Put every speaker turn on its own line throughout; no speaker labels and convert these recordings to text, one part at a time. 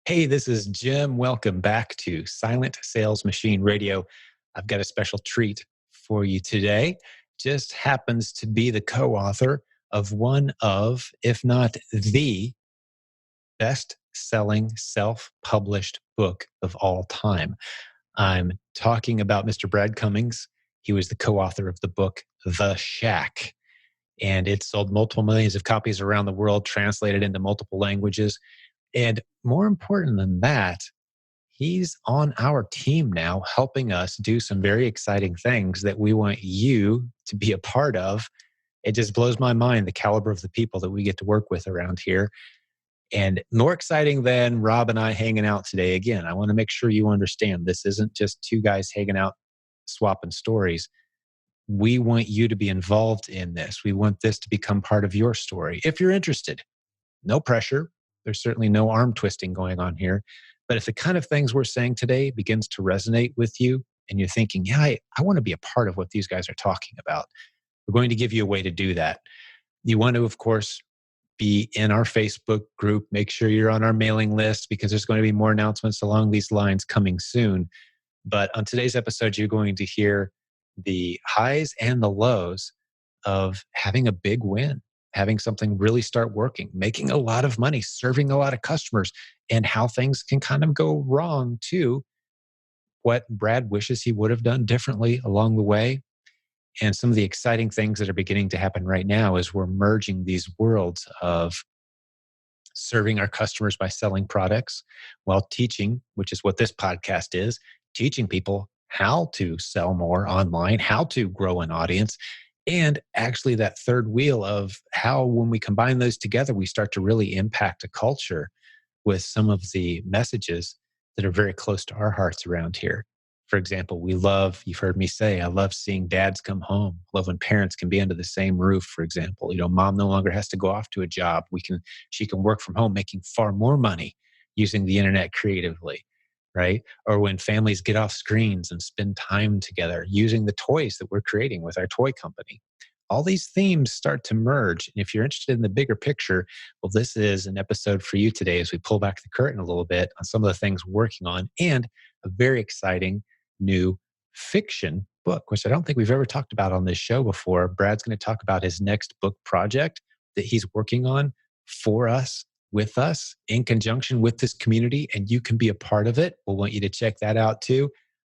Hey, this is Jim. Welcome back to Silent Sales Machine Radio. I've got a special treat for you today. Just happens to be the co-author of one of, if not the best-selling self-published book of all time. I'm talking about Mr. Brad Cummings. He was the co-author of the book, The Shack, and it sold multiple millions of copies around the world, translated into multiple languages. And more important than that, he's on our team now, helping us do some very exciting things that we want you to be a part of. It just blows my mind, the caliber of the people that we get to work with around here. And more exciting than Rob and I hanging out today. Again, I want to make sure you understand this isn't just two guys hanging out, swapping stories. We want you to be involved in this. We want this to become part of your story. If you're interested, no pressure. There's certainly no arm twisting going on here. But if the kind of things we're saying today begins to resonate with you and you're thinking, yeah, I want to be a part of what these guys are talking about, we're going to give you a way to do that. You want to, of course, be in our Facebook group. Make sure you're on our mailing list because there's going to be more announcements along these lines coming soon. But on today's episode, you're going to hear the highs and the lows of having a big win, having something really start working, making a lot of money, serving a lot of customers, and how things can kind of go wrong too. What Brad wishes he would have done differently along the way. And some of the exciting things that are beginning to happen right now is we're merging these worlds of serving our customers by selling products while teaching, which is what this podcast is, teaching people how to sell more online, how to grow an audience, and actually that third wheel of how, when we combine those together, we start to really impact a culture with some of the messages that are very close to our hearts around here. For example, you've heard me say, I love seeing dads come home. I love when parents can be under the same roof, for example. Mom no longer has to go off to a job. She can work from home, making far more money using the internet creatively, right? Or when families get off screens and spend time together using the toys that we're creating with our toy company. All these themes start to merge. And if you're interested in the bigger picture, well, this is an episode for you today as we pull back the curtain a little bit on some of the things we're working on and a very exciting new fiction book, which I don't think we've ever talked about on this show before. Brad's going to talk about his next book project that he's working on for us, with us, in conjunction with this community, and you can be a part of it. We'll want you to check that out too.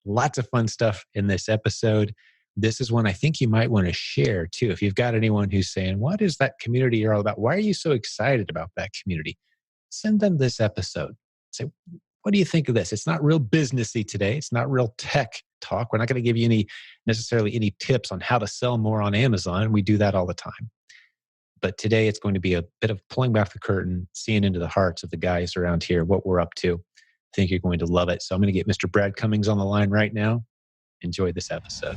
Lots of fun stuff in this episode. This is one I think you might want to share too. If you've got anyone who's saying, what is that community you're all about? Why are you so excited about that community? Send them this episode. Say, what do you think of this? It's not real businessy today. It's not real tech talk. We're not going to give you necessarily any tips on how to sell more on Amazon. We do that all the time. But today it's going to be a bit of pulling back the curtain, seeing into the hearts of the guys around here, what we're up to. I think you're going to love it. So I'm going to get Mr. Brad Cummings on the line right now. Enjoy this episode.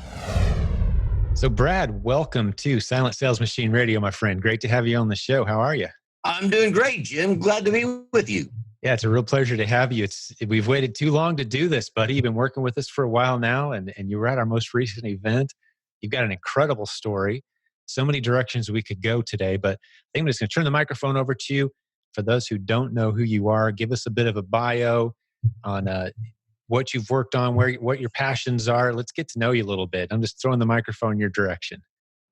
So Brad, welcome to Silent Sales Machine Radio, my friend. Great to have you on the show. How are you?
I'm doing great, Jim. Glad to be with you.
Yeah, it's a real pleasure to have you. We've waited too long to do this, buddy. You've been working with us for a while now, and you were at our most recent event. You've got an incredible story. So many directions we could go today, but I think I'm just going to turn the microphone over to you. For those who don't know who you are, give us a bit of a bio on what you've worked on, what your passions are. Let's get to know you a little bit. I'm just throwing the microphone in your direction.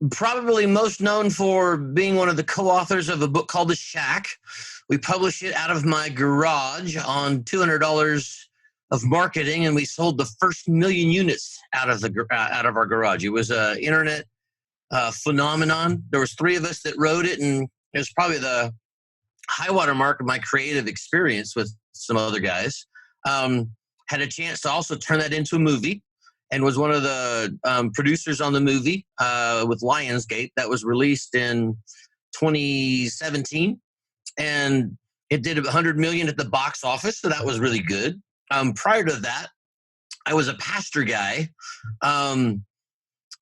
Probably most known for being one of the co-authors of a book called The Shack. We published it out of my garage on $200 of marketing, and we sold the first 1 million units out of our garage. It was an internet phenomenon. There was 3 of us that wrote it, and it was probably the high water mark of my creative experience with some other guys. Had a chance to also turn that into a movie, and was one of the producers on the movie with Lionsgate that was released in 2017. And it did 100 million at the box office, so that was really good. Prior to that, I was a pastor guy.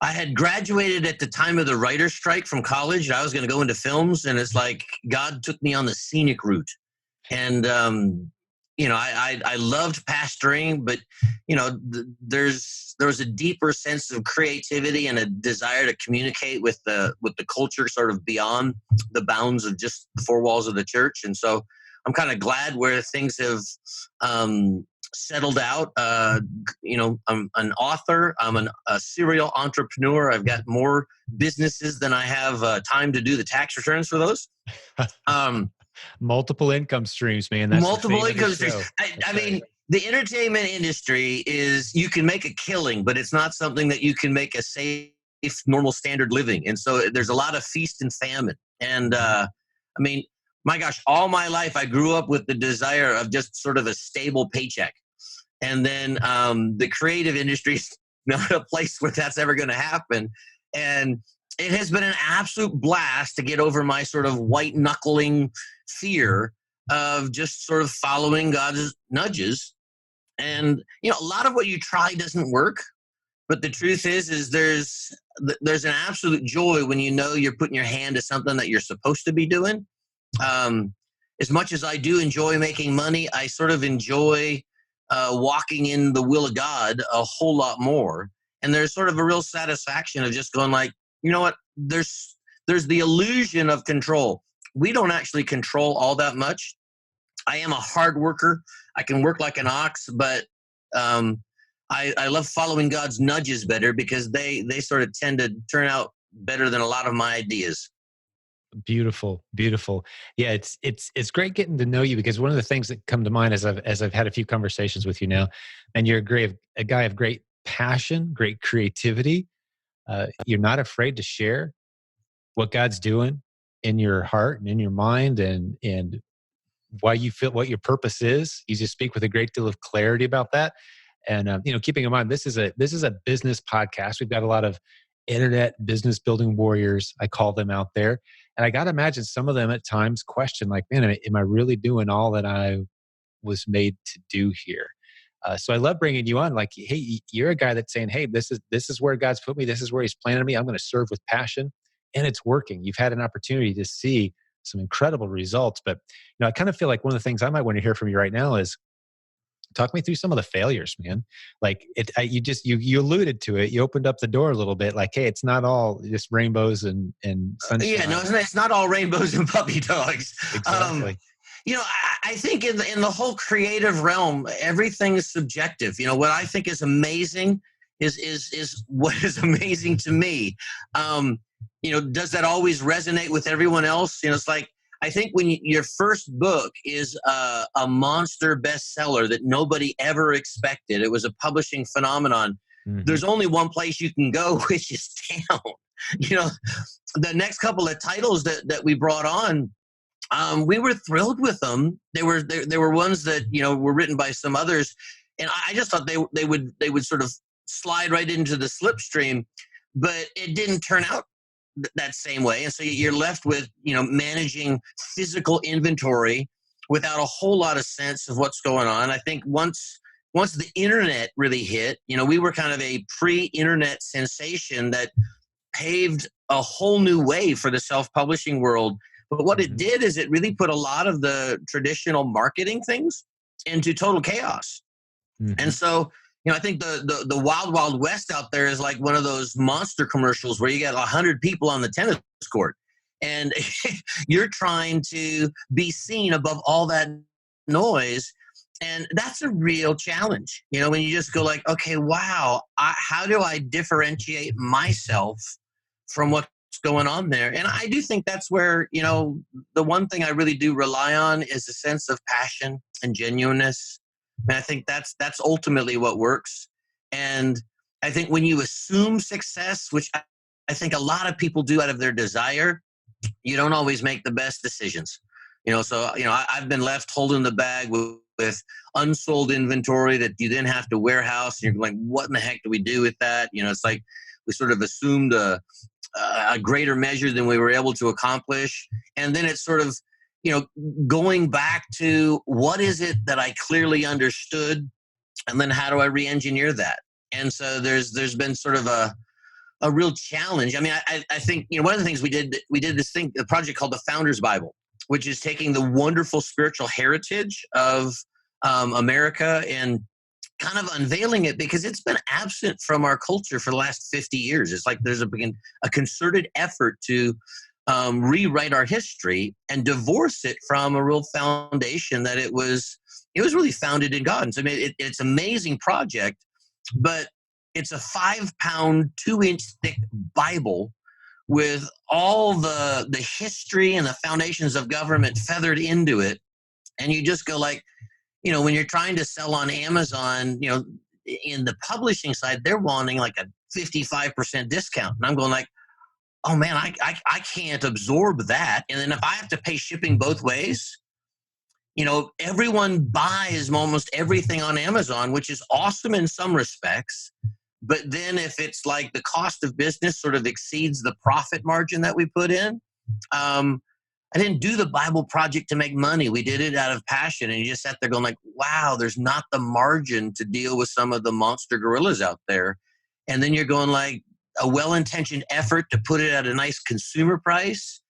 I had graduated at the time of the writer's strike from college. I was going to go into films, and it's like God took me on the scenic route. And I loved pastoring, but there was a deeper sense of creativity and a desire to communicate with the culture sort of beyond the bounds of just the 4 walls of the church. And so I'm kind of glad where things have settled out. I'm an author. I'm a serial entrepreneur. I've got more businesses than I have time to do the tax returns for those.
Multiple income streams, man. That's the
Multiple
theme of the
income streams.
show.
I mean, the entertainment industry is, you can make a killing, but it's not something that you can make a safe, normal standard living. And so there's a lot of feast and famine. And I mean, my gosh, all my life I grew up with the desire of just sort of a stable paycheck. And then the creative industry is not a place where that's ever going to happen. And it has been an absolute blast to get over my sort of white knuckling fear of just sort of following God's nudges. And, a lot of what you try doesn't work. But the truth is there's an absolute joy when you know you're putting your hand to something that you're supposed to be doing. As much as I do enjoy making money, I sort of enjoy walking in the will of God a whole lot more. And there's sort of a real satisfaction of just going like, you know what, there's the illusion of control. We don't actually control all that much. I am a hard worker. I can work like an ox, but I love following God's nudges better, because they sort of tend to turn out better than a lot of my ideas.
Beautiful, beautiful. Yeah, it's great getting to know you, because one of the things that come to mind as I've had a few conversations with you now, and you're a guy of great passion, great creativity. You're not afraid to share what God's doing in your heart and in your mind, and why you feel, what your purpose is. You just speak with a great deal of clarity about that. And keeping in mind, this is a business podcast. We've got a lot of internet business building warriors, I call them, out there. And I got to imagine some of them at times question, like, man, am I really doing all that I was made to do here? So I love bringing you on. Like, hey, you're a guy that's saying, hey, this is where God's put me. This is where He's planted me. I'm going to serve with passion, and it's working. You've had an opportunity to see some incredible results. But I kind of feel like one of the things I might want to hear from you right now is, talk me through some of the failures, man. Like you alluded to it. You opened up the door a little bit. Like, hey, it's not all just rainbows and sunshine.
Yeah, no, it's not all rainbows and puppy dogs.
Exactly.
I think in the whole creative realm, everything is subjective. What I think is amazing is what is amazing to me. Does that always resonate with everyone else? It's like, I think when your first book is a monster bestseller that nobody ever expected, it was a publishing phenomenon. Mm-hmm. There's only one place you can go, which is town. The next couple of titles that we brought on, we were thrilled with them. They were ones that were written by some others, and I just thought they would sort of slide right into the slipstream, but it didn't turn out that same way. And so you're left with managing physical inventory without a whole lot of sense of what's going on. I think once the internet really hit, we were kind of a pre-internet sensation that paved a whole new way for the self-publishing world. But what it did is it really put a lot of the traditional marketing things into total chaos. Mm-hmm. And so, I think the wild, wild west out there is like one of those monster commercials where you got 100 people on the tennis court, and you're trying to be seen above all that noise. And that's a real challenge, when you just go like, okay, wow, how do I differentiate myself from what's going on there? And I do think that's where, the one thing I really do rely on is a sense of passion and genuineness. And I think that's ultimately what works. And I think when you assume success, which I think a lot of people do out of their desire, you don't always make the best decisions. So I've been left holding the bag with unsold inventory that you then have to warehouse, and you're like, what in the heck do we do with that? It's like we sort of assumed a greater measure than we were able to accomplish, and then it's sort of going back to what is it that I clearly understood, and then how do I re-engineer that? And so there's been sort of a real challenge. I mean, I think one of the things we did this thing, a project called the Founders Bible, which is taking the wonderful spiritual heritage of America and kind of unveiling it, because it's been absent from our culture for the last 50 years. It's like there's a concerted effort to rewrite our history and divorce it from a real foundation that it was really founded in God. And so, I mean, it's an amazing project, but it's a 5-pound, 2-inch thick Bible with all the history and the foundations of government feathered into it. And you just go like, when you're trying to sell on Amazon, in the publishing side, they're wanting like a 55% discount. And I'm going like, oh man, I can't absorb that. And then if I have to pay shipping both ways, everyone buys almost everything on Amazon, which is awesome in some respects. But then if it's like the cost of business sort of exceeds the profit margin that we put in, I didn't do the Bible project to make money. We did it out of passion. And you just sat there going like, wow, there's not the margin to deal with some of the monster gorillas out there. And then you're going like, a well-intentioned effort to put it at a nice consumer price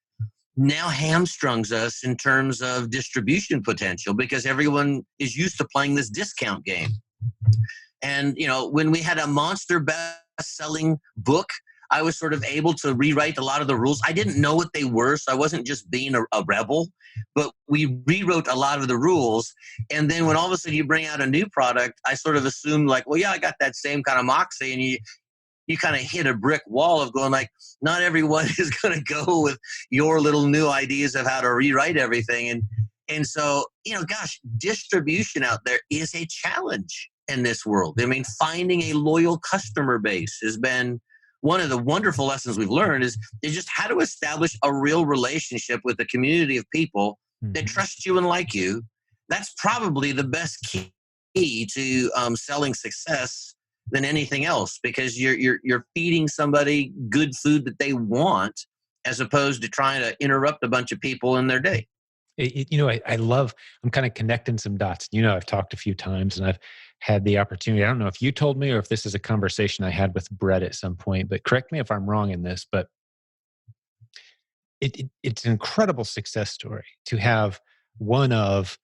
now hamstrings us in terms of distribution potential because everyone is used to playing this discount game. And, when we had a monster best-selling book, I was sort of able to rewrite a lot of the rules. I didn't know what they were, so I wasn't just being a rebel, but we rewrote a lot of the rules. And then when all of a sudden you bring out a new product, I sort of assumed like, well, yeah, I got that same kind of moxie. And you kind of hit a brick wall of going like, not everyone is going to go with your little new ideas of how to rewrite everything. And so, gosh, distribution out there is a challenge in this world. I mean, finding a loyal customer base has been one of the wonderful lessons we've learned is just how to establish a real relationship with a community of people that trust you and like you. That's probably the best key to selling success than anything else, because you're feeding somebody good food that they want, as opposed to trying to interrupt a bunch of people in their day.
I love, I'm kind of connecting some dots. I've talked a few times and I've had the opportunity. I don't know if you told me or if this is a conversation I had with Brett at some point, but correct me if I'm wrong in this, but it's an incredible success story to have one of,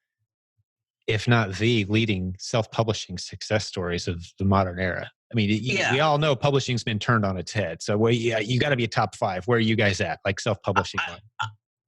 if not the leading self-publishing success stories of the modern era. I mean, we all know publishing's been turned on its head. So you got to be a top 5. Where are you guys at? Like self-publishing?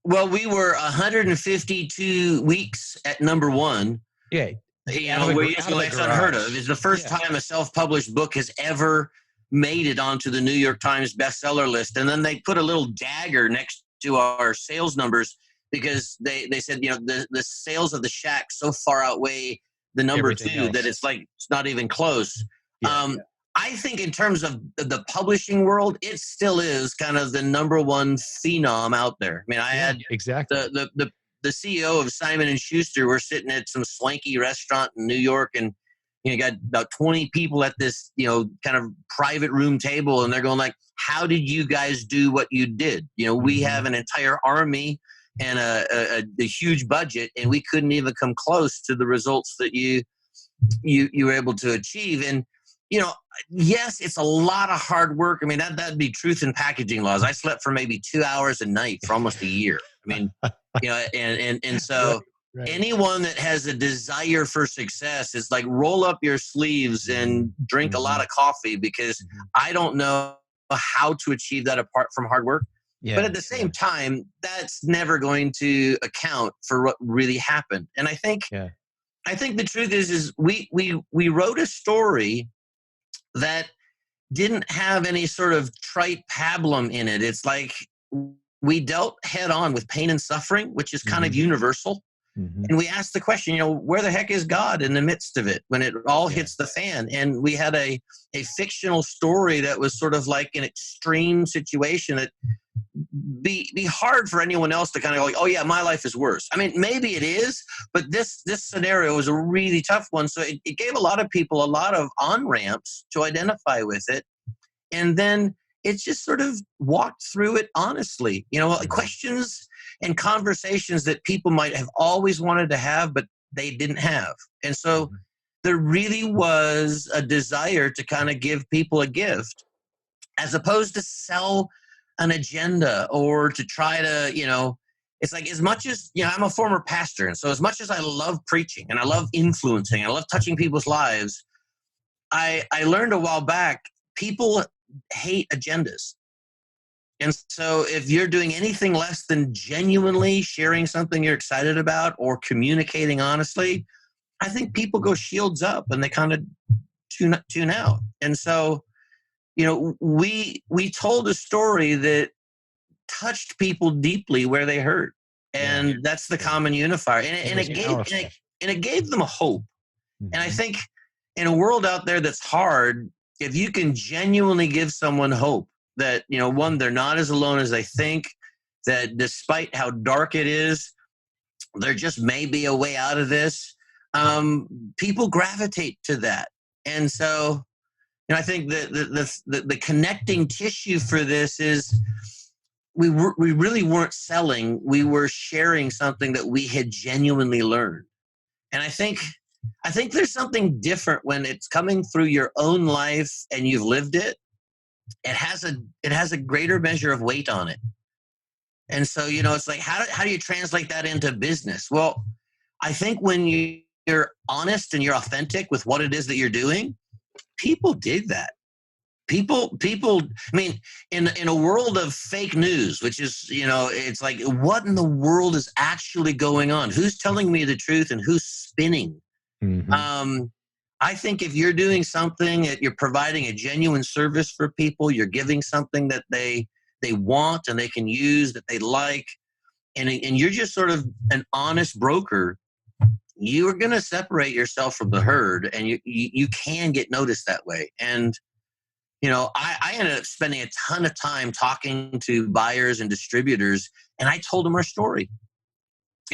Well, we were 152 weeks at number 1.
Yeah.
It's unheard of. It's the first time a self-published book has ever made it onto the New York Times bestseller list. And then they put a little dagger next to our sales numbers because they said, the sales of the Shack so far outweigh the number everything 2 else. That it's not even close. I think in terms of the publishing world, it still is kind of the number 1 phenom out there. I mean, I had
exactly
the CEO of Simon & Schuster. We're sitting at some swanky restaurant in New York, and you got about 20 people at this, kind of private room table, and they're going like, how did you guys do what you did? We have an entire army and a huge budget, and we couldn't even come close to the results that you were able to achieve. And yes, it's a lot of hard work. I mean, that'd be truth in packaging laws. I slept for maybe 2 hours a night for almost a year. I mean, and so right. Anyone that has a desire for success is like, roll up your sleeves and drink a lot of coffee, because I don't know how to achieve that apart from hard work. Yeah, but at the same time, that's never going to account for what really happened. And I think the truth is we wrote a story that didn't have any sort of trite pablum in it. It's like we dealt head on with pain and suffering, which is kind of universal. And we asked the question, where the heck is God in the midst of it when it all hits the fan? And we had a fictional story that was sort of like an extreme situation that be hard for anyone else to kind of go like, oh yeah, my life is worse. I mean, maybe it is, but this scenario was a really tough one. So it gave a lot of people a lot of on-ramps to identify with it. And then it just sort of walked through it honestly, questions and conversations that people might have always wanted to have, but they didn't have. And so there really was a desire to kind of give people a gift, as opposed to sell an agenda or to try to, it's like, as much as, I'm a former pastor. And so as much as I love preaching and I love influencing, I love touching people's lives, I learned a while back, people hate agendas. And so if you're doing anything less than genuinely sharing something you're excited about or communicating honestly, I think people go shields up and they kind of tune out. And so, we told a story that touched people deeply where they hurt.
Yeah.
And that's the common unifier. And it gave them hope. And I
Mhm.
think in a world out there that's hard, if you can genuinely give someone hope that, one, they're not as alone as they think, that despite how dark it is, there just may be a way out of this. People gravitate to that. And so, I think the connecting tissue for this is we really weren't selling. We were sharing something that we had genuinely learned. And I think there's something different when it's coming through your own life and you've lived it. It has a greater measure of weight on it. And so, it's like, how do you translate that into business? Well, I think when you're honest and you're authentic with what it is that you're doing, people dig that. People, I mean, in a world of fake news, which is, it's like, what in the world is actually going on? Who's telling me the truth and who's spinning?
Mhm.
I think if you're doing something that you're providing a genuine service for people, you're giving something that they want and they can use, that they like, and you're just sort of an honest broker, you are going to separate yourself from the herd, and you can get noticed that way. And I ended up spending a ton of time talking to buyers and distributors, and I told them our story.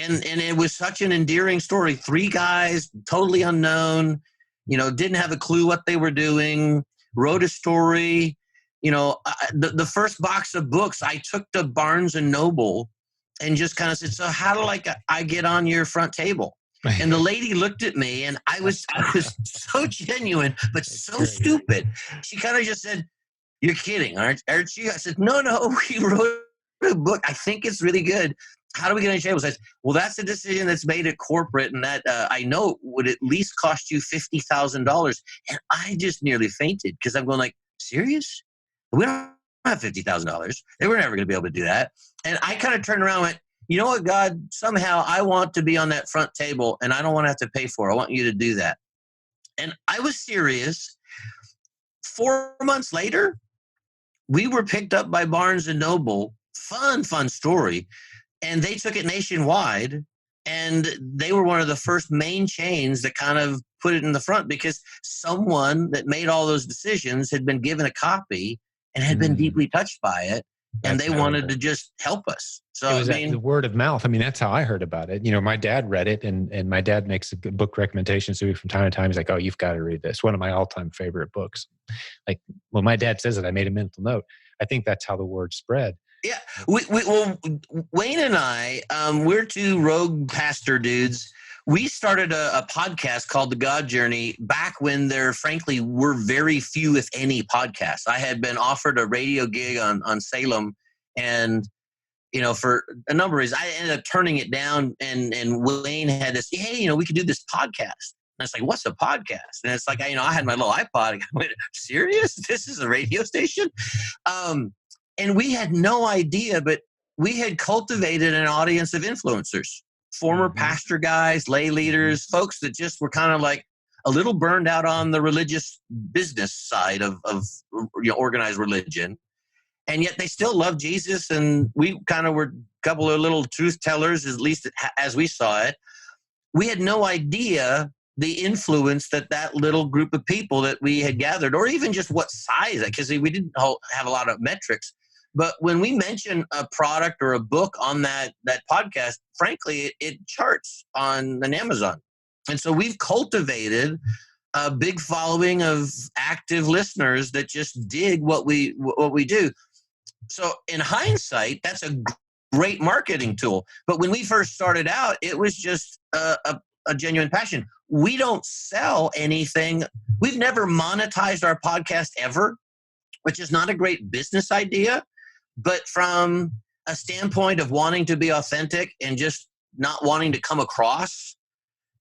And it was such an endearing story. Three guys, totally unknown, didn't have a clue what they were doing, wrote a story. The first box of books I took to Barnes and Noble and just kind of said, so how do I get on your front table? And the lady looked at me, and I was so genuine, but so stupid. She kind of just said, "You're kidding, aren't you?" I said, No, we wrote a book. I think it's really good. How do we get on your table? I said, well, that's a decision that's made at corporate, and that I know would at least cost you $50,000. And I just nearly fainted because I'm going like, serious? We don't have $50,000. They were never going to be able to do that. And I kind of turned around and went, you know what, God, somehow I want to be on that front table, and I don't want to have to pay for it. I want you to do that. And I was serious. 4 months later, we were picked up by Barnes and Noble. Fun story. And they took it nationwide. And they were one of the first main chains that kind of put it in the front because someone that made all those decisions had been given a copy and had been deeply touched by it. And they wanted to just help us. So
it was the word of mouth. I mean, that's how I heard about it. My dad read it, and my dad makes a good book recommendations to me from time to time. He's like, "Oh, you've got to read this." One of my all-time favorite books. Like when my dad says it, I made a mental note. I think that's how the word spread.
Yeah, Wayne and I, we're two rogue pastor dudes. We started a podcast called The God Journey back when there, frankly, were very few, if any, podcasts. I had been offered a radio gig on Salem, and for a number of reasons, I ended up turning it down. And Wayne had this, hey, we could do this podcast. And it's like, what's a podcast? And it's like, I had my little iPod. I went, serious? This is a radio station? And we had no idea, but we had cultivated an audience of influencers, former pastor guys, lay leaders, folks that just were kind of like a little burned out on the religious business side of organized religion. And yet they still love Jesus. And we kind of were a couple of little truth tellers, at least as we saw it. We had no idea the influence that little group of people that we had gathered, or even just what size, because we didn't have a lot of metrics. But when we mention a product or a book on that podcast, frankly, it charts on Amazon. And so we've cultivated a big following of active listeners that just dig what we do. So in hindsight, that's a great marketing tool. But when we first started out, it was just a genuine passion. We don't sell anything. We've never monetized our podcast ever, which is not a great business idea. But from a standpoint of wanting to be authentic and just not wanting to come across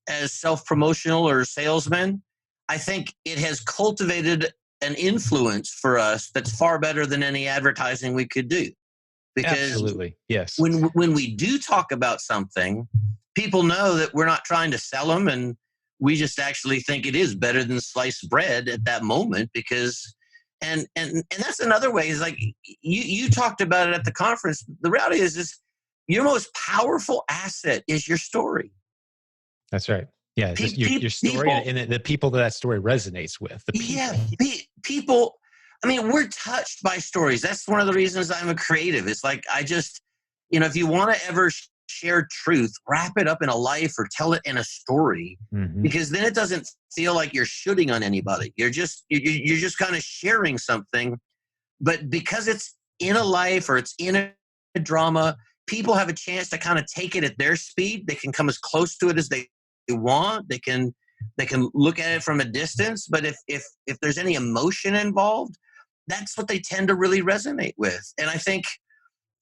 as self-promotional or salesman, I think it has cultivated an influence for us that's far better than any advertising we could do. Because
Absolutely. Yes.
when we do talk about something, people know that we're not trying to sell them, and we just actually think it is better than sliced bread at that moment. Because and that's another way, is like you talked about it at the conference. The reality is your most powerful asset is your story.
That's right. Yeah. Just your story,
People,
and the people that story resonates with, the people.
yeah, people. I mean, we're touched by stories. That's one of the reasons I'm a creative. It's like, I just, if you want to ever share truth, wrap it up in a life or tell it in a story, because then it doesn't feel like you're shooting on anybody. You're just kind of sharing something, but because it's in a life or it's in a drama, people have a chance to kind of take it at their speed. They can come as close to it as they want. They can look at it from a distance, but if there's any emotion involved, that's what they tend to really resonate with. And I think,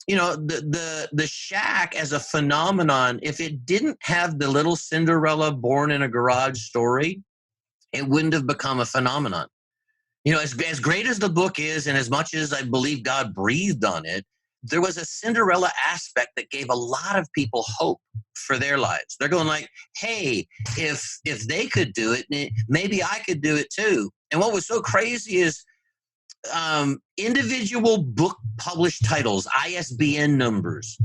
the shack as a phenomenon, if it didn't have the little Cinderella born in a garage story, it wouldn't have become a phenomenon. As great as the book is, and as much as I believe God breathed on it, there was a Cinderella aspect that gave a lot of people hope for their lives. They're going like, hey, if they could do it, maybe I could do it too. And what was so crazy is individual book published titles, ISBN numbers.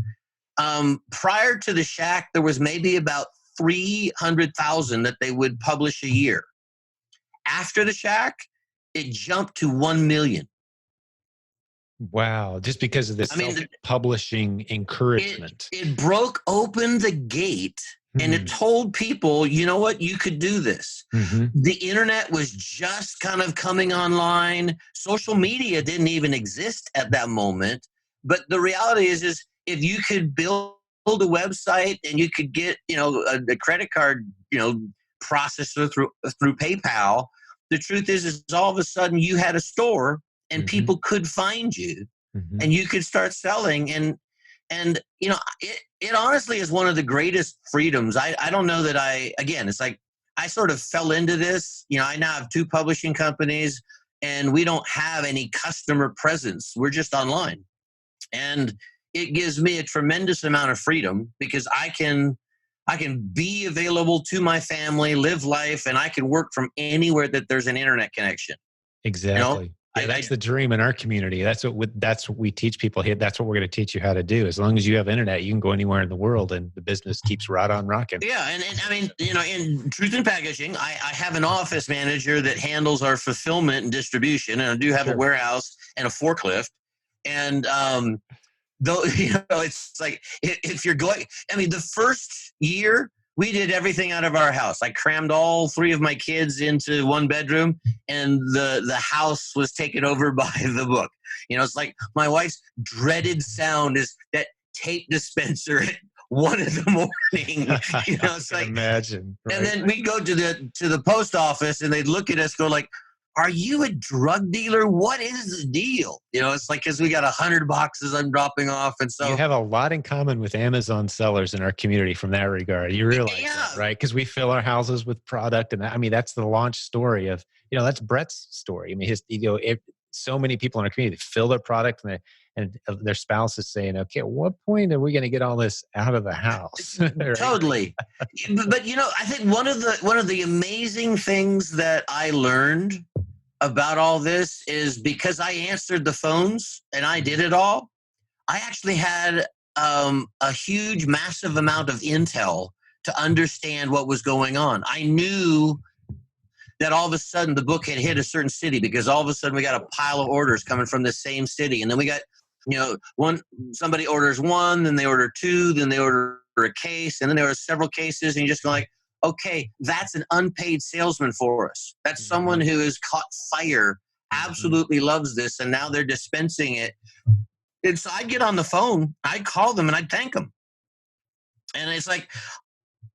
Prior to the Shack, there was maybe about 300,000 that they would publish a year. After the Shack, it jumped to 1 million.
Wow. Just because of this self-publishing encouragement.
It broke open the gate, and it told people, you know what, you could do this. The internet was just kind of coming online. Social media didn't even exist at that moment. But the reality is if you could build a website and you could get, a credit card, processor through PayPal, the truth is all of a sudden you had a store and people could find you and you could start selling. And it honestly is one of the greatest freedoms. I don't know that it's like I sort of fell into this. I now have 2 publishing companies, and we don't have any customer presence. We're just online. And it gives me a tremendous amount of freedom, because I can be available to my family, live life, and I can work from anywhere that there's an internet connection.
Exactly. Yeah, that's the dream in our community. That's what we teach people here. That's what we're going to teach you how to do. As long as you have internet, you can go anywhere in the world, and the business keeps right on rocking.
Yeah, and I mean, in Truth in Packaging, I have an office manager that handles our fulfillment and distribution, and I do have a warehouse and a forklift. And though it's like, if you're going, I mean, the first year we did everything out of our house. I crammed all 3 of my kids into 1 bedroom, and the house was taken over by the book. It's like my wife's dreaded sound is that tape dispenser at 1 a.m. It's like,
imagine. Right?
And then we go to the post office, and they'd look at us, go like, are you a drug dealer? What is the deal? It's like, because we got 100 boxes I'm dropping off. And so
you have a lot in common with Amazon sellers in our community from that regard. You realize that, right? Because we fill our houses with product. And that's the launch story of, that's Brett's story. I mean, so many people in our community fill their product, and their spouse is saying, okay, at what point are we going to get all this out of the house? Right?
Totally. But I think one of the amazing things that I learned about all this is, because I answered the phones and I did it all, I actually had a huge, massive amount of intel to understand what was going on. I knew that all of a sudden the book had hit a certain city, because all of a sudden we got a pile of orders coming from the same city. And then we got, somebody orders 1, then they order 2, then they order a case, and then there are several cases, and you just go like, okay, that's an unpaid salesman for us. That's someone who has caught fire, absolutely loves this, and now they're dispensing it. And so I'd get on the phone, I'd call them, and I'd thank them. And it's like,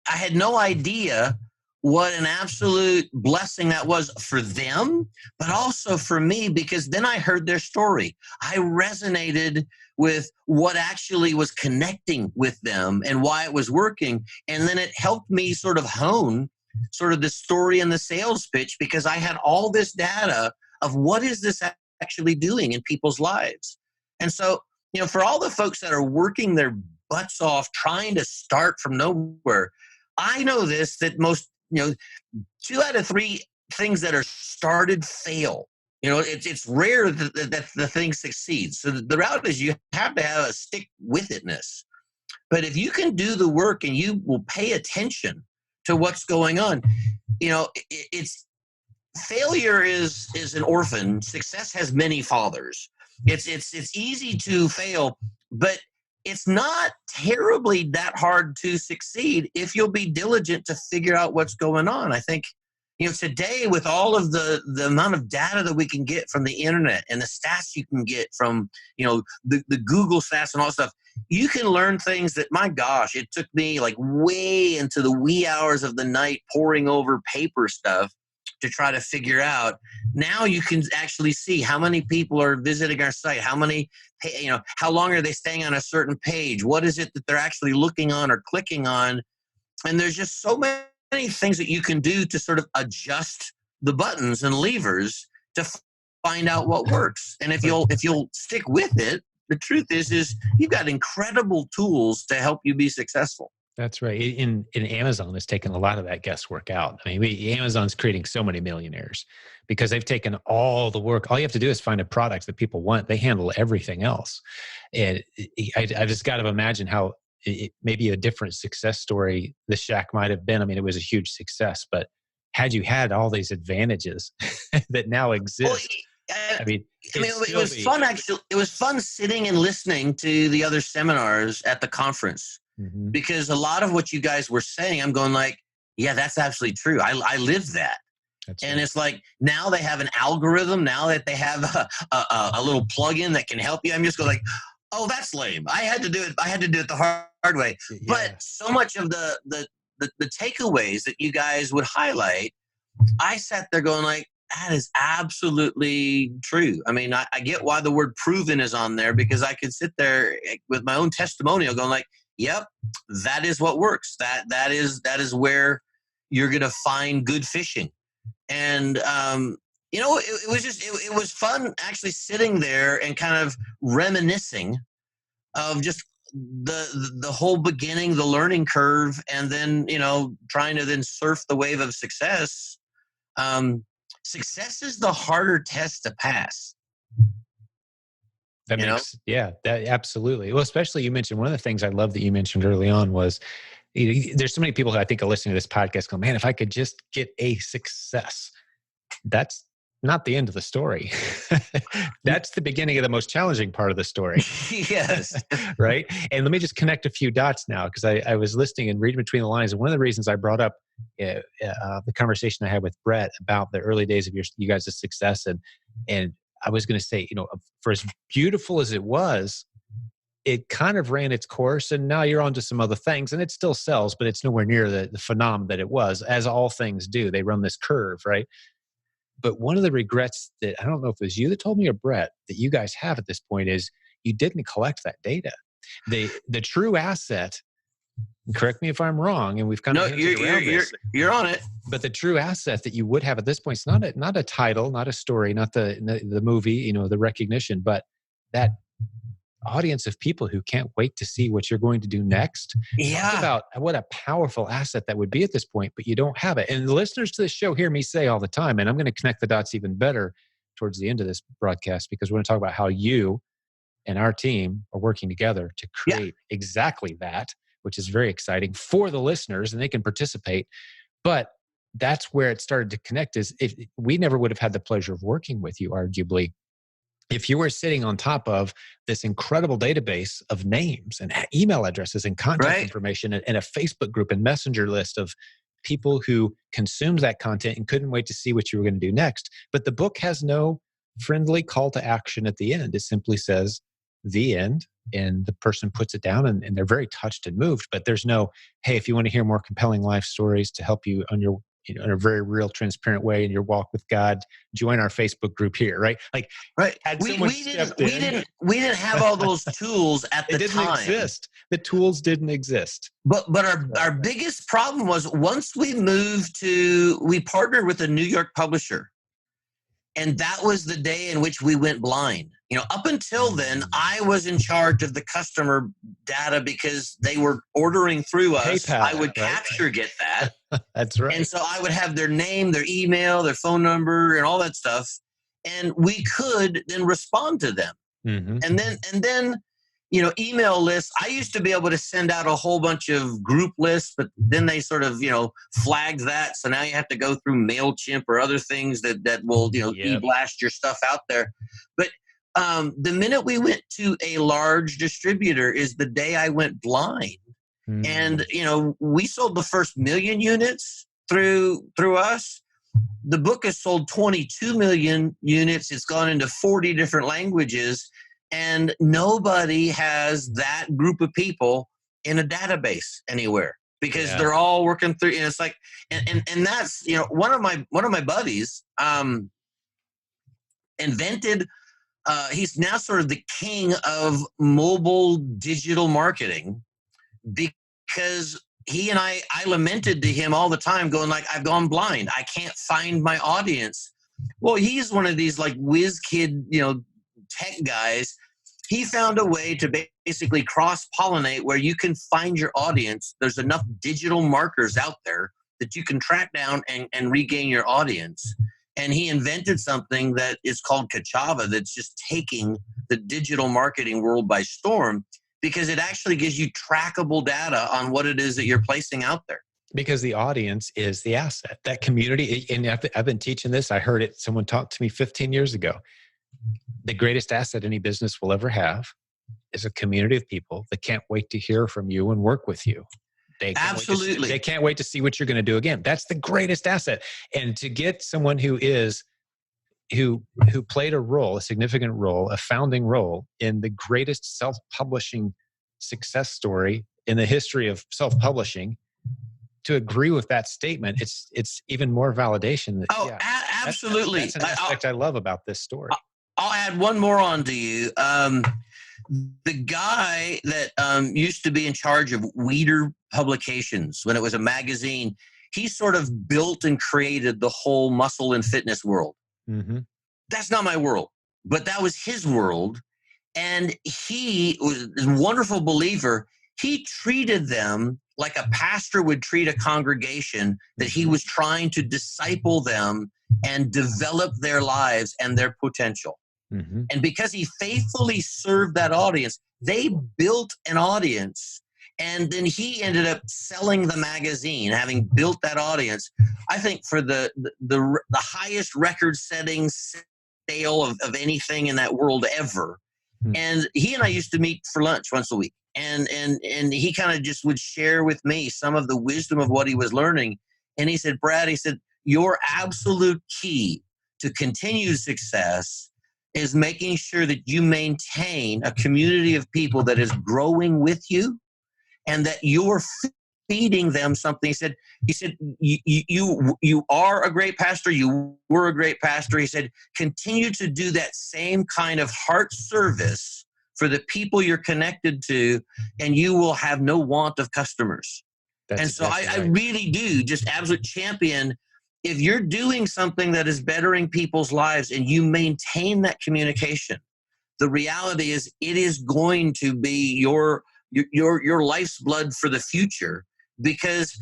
I had no idea what an absolute blessing that was for them, but also for me, because then I heard their story. I resonated with what actually was connecting with them and why it was working. And then it helped me sort of hone sort of the story and the sales pitch, because I had all this data of what is this actually doing in people's lives. And so, for all the folks that are working their butts off trying to start from nowhere, I know this, that most, 2 out of 3 things that are started fail. It's rare that the thing succeeds. So the route is you have to have a stick with itness. But if you can do the work and you will pay attention to what's going on, it's failure is an orphan. Success has many fathers. It's easy to fail, but it's not terribly that hard to succeed if you'll be diligent to figure out what's going on. I think, today, with all of the amount of data that we can get from the internet and the stats you can get from, the Google stats and all that stuff, you can learn things that, my gosh, it took me like way into the wee hours of the night poring over paper stuff to try to figure out. Now you can actually see how many people are visiting our site, how long are they staying on a certain page, what is it that they're actually looking on or clicking on. And there's just so many things that you can do to sort of adjust the buttons and levers to find out what works. And if you'll stick with it, the truth is you've got incredible tools to help you be successful.
That's right. In Amazon has taken a lot of that guesswork out. I mean, Amazon's creating so many millionaires because they've taken all the work. All you have to do is find a product that people want. They handle everything else. And I just got to imagine how maybe a different success story the Shack might have been. I mean, it was a huge success, but had you had all these advantages that now exist,
it was fun. Actually, it was fun sitting and listening to the other seminars at the conference. Mm-hmm. Because a lot of what you guys were saying, I'm going like, yeah, that's absolutely true. I lived that. And it's like, now they have an algorithm. Now that they have a little plug-in that can help you, I'm just going like, oh, that's lame. I had to do it the hard way. Yeah. But so much of the takeaways that you guys would highlight, I sat there going like, that is absolutely true. I mean, I get why the word proven is on there, because I could sit there with my own testimonial going like, yep, that is what works. That is where you're going to find good fishing. And, it was fun actually sitting there and kind of reminiscing of just the whole beginning, the learning curve, and then, trying to then surf the wave of success. Success is the harder test to pass.
That absolutely. Well, especially you mentioned one of the things I love that you mentioned early on was, there's so many people who I think are listening to this podcast go, man, if I could just get a success. That's not the end of the story. That's the beginning of the most challenging part of the story.
Yes.
Right. And let me just connect a few dots now, because I was listening and reading between the lines. And one of the reasons I brought up the conversation I had with Brett about the early days of you guys' success. And I was going to say, for as beautiful as it was, it kind of ran its course, and now you're on to some other things, and it still sells, but it's nowhere near the phenomenon that it was, as all things do. They run this curve, right? But one of the regrets that, I don't know if it was you that told me or Brett, that you guys have at this point is you didn't collect that data. The true asset, correct me if I'm wrong, and we've kind of
you're on it.
But the true asset that you would have at this point is not a title, not a story, not the movie, the recognition, but that audience of people who can't wait to see what you're going to do next.
Yeah.
Talk about what a powerful asset that would be at this point, but you don't have it. And the listeners to this show hear me say all the time, and I'm going to connect the dots even better towards the end of this broadcast, because we're going to talk about how you and our team are working together to create exactly that, which is very exciting for the listeners, and they can participate. But that's where it started to connect, is if we never would have had the pleasure of working with you, arguably, if you were sitting on top of this incredible database of names and email addresses and contact information, and a Facebook group and messenger list of people who consumed that content and couldn't wait to see what you were going to do next. But the book has no friendly call to action at the end. It simply says the end, and the person puts it down, and they're very touched and moved. But there's no, hey, if you want to hear more compelling life stories to help you on your, in a very real, transparent way in your walk with God, join our Facebook group here, right?
We didn't have all those tools at the time. It didn't
exist. The tools didn't exist.
But our biggest problem was, once we partnered with a New York publisher, And that was the day in which we went blind. Up until then, I was in charge of the customer data because they were ordering through us.
PayPal,
I would
right?
get that.
That's right.
And so I would have their name, their email, their phone number, and all that stuff. And we could then respond to them.
Mm-hmm.
And then, email lists. I used to be able to send out a whole bunch of group lists, but then they sort of, flagged that. So now you have to go through MailChimp or other things that will, e-blast your stuff out there. But the minute we went to a large distributor is the day I went blind. Mm. And, we sold the first 1 million units through us. The book has sold 22 million units. It's gone into 40 different languages. And nobody has that group of people in a database anywhere because they're all working through. And it's like, and that's, one of my buddies invented. He's now sort of the king of mobile digital marketing because he and I lamented to him all the time, going like, I've gone blind. I can't find my audience. Well, he's one of these like whiz kid, tech guys. He found a way to basically cross-pollinate where you can find your audience. There's enough digital markers out there that you can track down and regain your audience. And he invented something that is called Kachava that's just taking the digital marketing world by storm because it actually gives you trackable data on what it is that you're placing out there.
Because the audience is the asset. That community, and I've been teaching this. I heard it, someone talked to me 15 years ago. The greatest asset any business will ever have is a community of people that can't wait to hear from you and work with you.
Absolutely.
They can't wait to see what you're going to do again. That's the greatest asset. And to get someone who played a significant role, a founding role in the greatest self-publishing success story in the history of self-publishing, to agree with that statement, it's even more validation. That,
absolutely.
That's an aspect I love about this story.
I'll add one more on to you. The guy that used to be in charge of Weeder Publications when it was a magazine, he sort of built and created the whole muscle and fitness world. Mm-hmm. That's not my world, but that was his world. And he was a wonderful believer. He treated them like a pastor would treat a congregation, that he was trying to disciple them and develop their lives and their potential. Mm-hmm. And because he faithfully served that audience, they built an audience. And then he ended up selling the magazine, having built that audience, I think for the highest record-setting sale of anything in that world ever. Mm-hmm. And he and I used to meet for lunch once a week. And he kind of just would share with me some of the wisdom of what he was learning. And he said, Brad, your absolute key to continued success is making sure that you maintain a community of people that is growing with you and that you're feeding them something. He said, you are a great pastor. You were a great pastor. He said, continue to do that same kind of heart service for the people you're connected to, and you will have no want of customers. I really do just absolute champion. If you're doing something that is bettering people's lives and you maintain that communication, the reality is it is going to be your life's blood for the future, because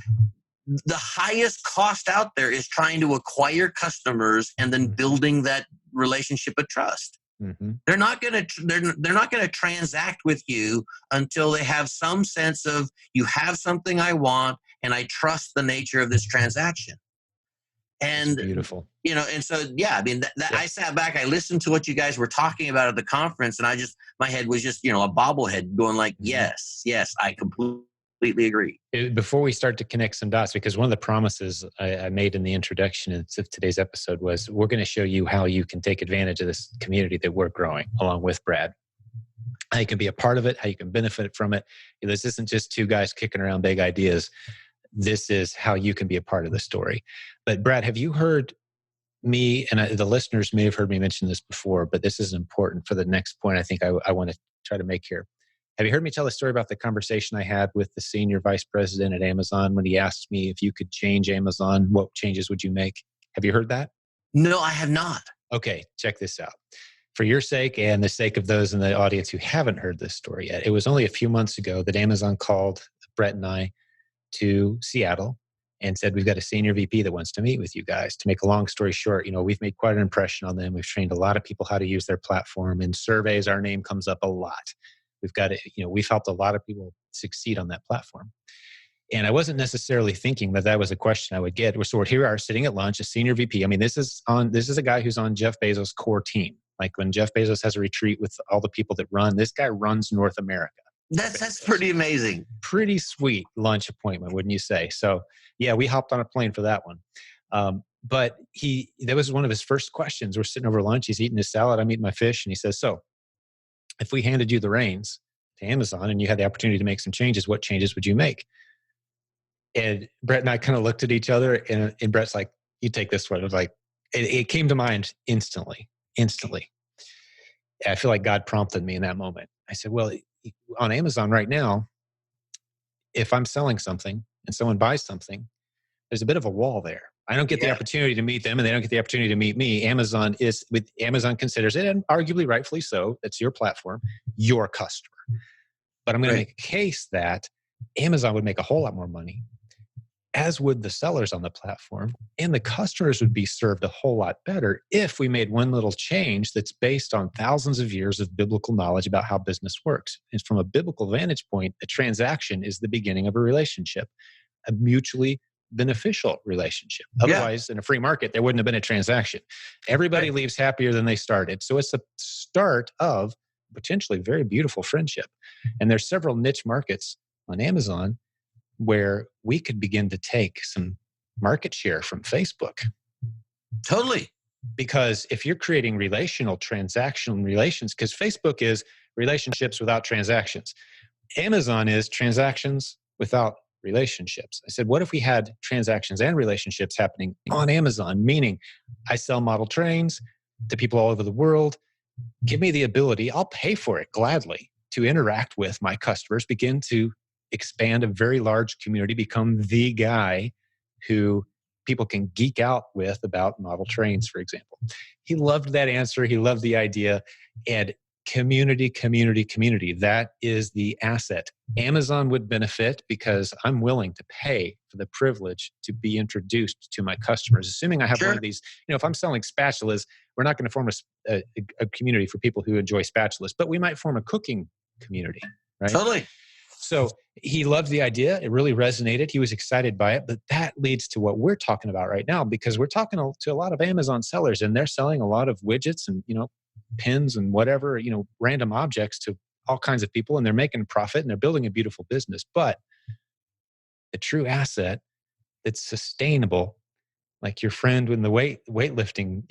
the highest cost out there is trying to acquire customers and then building that relationship of trust. Mm-hmm. They're not going to transact with you until they have some sense of, you have something I want and I trust the nature of this transaction. And
that's beautiful.
And so, I sat back, I listened to what you guys were talking about at the conference, and my head was just, a bobblehead going like, yes, I completely agree.
Before we start to connect some dots, because one of the promises I made in the introduction of today's episode was, we're going to show you how you can take advantage of this community that we're growing along with Brad. How you can be a part of it, how you can benefit from it. This isn't just two guys kicking around big ideas. This is how you can be a part of the story. But Brad, have you heard me, and the listeners may have heard me mention this before, but this is important for the next point I think I want to try to make here. Have you heard me tell the story about the conversation I had with the senior vice president at Amazon when he asked me, if you could change Amazon, what changes would you make? Have you heard that?
No, I have not.
Okay, check this out. For your sake and the sake of those in the audience who haven't heard this story yet, it was only a few months ago that Amazon called Brett and I to Seattle and said, we've got a senior VP that wants to meet with you guys. To make a long story short, we've made quite an impression on them. We've trained a lot of people how to use their platform. In surveys, our name comes up a lot. We've helped a lot of people succeed on that platform. And I wasn't necessarily thinking that was a question I would get. So here we are sitting at lunch, a senior VP. I mean, this is a guy who's on Jeff Bezos' core team. Like when Jeff Bezos has a retreat with all the people that run, this guy runs North America.
That's pretty amazing.
Pretty sweet lunch appointment, wouldn't you say? So yeah, we hopped on a plane for that one. But that was one of his first questions. We're sitting over lunch. He's eating his salad. I'm eating my fish. And he says, so if we handed you the reins to Amazon and you had the opportunity to make some changes, what changes would you make? And Brett and I kind of looked at each other, and Brett's like, you take this one. It was like, it came to mind instantly. I feel like God prompted me in that moment. I said, well, on Amazon right now, if I'm selling something and someone buys something, there's a bit of a wall there. I don't get the opportunity to meet them, and they don't get the opportunity to meet me. Amazon considers it, and arguably rightfully so, that's your platform, your customer. But I'm going to make a case that Amazon would make a whole lot more money, as would the sellers on the platform, and the customers would be served a whole lot better if we made one little change that's based on thousands of years of biblical knowledge about how business works. And from a biblical vantage point, a transaction is the beginning of a relationship, a mutually beneficial relationship. Otherwise, in a free market, there wouldn't have been a transaction. Everybody leaves happier than they started. So it's the start of potentially very beautiful friendship. And there's several niche markets on Amazon where we could begin to take some market share from Facebook.
Totally.
Because if you're creating transactional relations, because Facebook is relationships without transactions. Amazon is transactions without relationships. I said, what if we had transactions and relationships happening on Amazon? Meaning I sell model trains to people all over the world. Give me the ability, I'll pay for it gladly, to interact with my customers, begin to expand a very large community, become the guy who people can geek out with about model trains, for example. He loved that answer. He loved the idea. And community. That is the asset. Amazon would benefit because I'm willing to pay for the privilege to be introduced to my customers. Assuming I have one of these, if I'm selling spatulas, we're not going to form a community for people who enjoy spatulas, but we might form a cooking community, right?
Totally.
So he loved the idea. It really resonated. He was excited by it. But that leads to what we're talking about right now, because we're talking to a lot of Amazon sellers, and they're selling a lot of widgets and, pins and whatever, random objects to all kinds of people, and they're making a profit and they're building a beautiful business. But the true asset that's sustainable, like your friend with the weightlifting,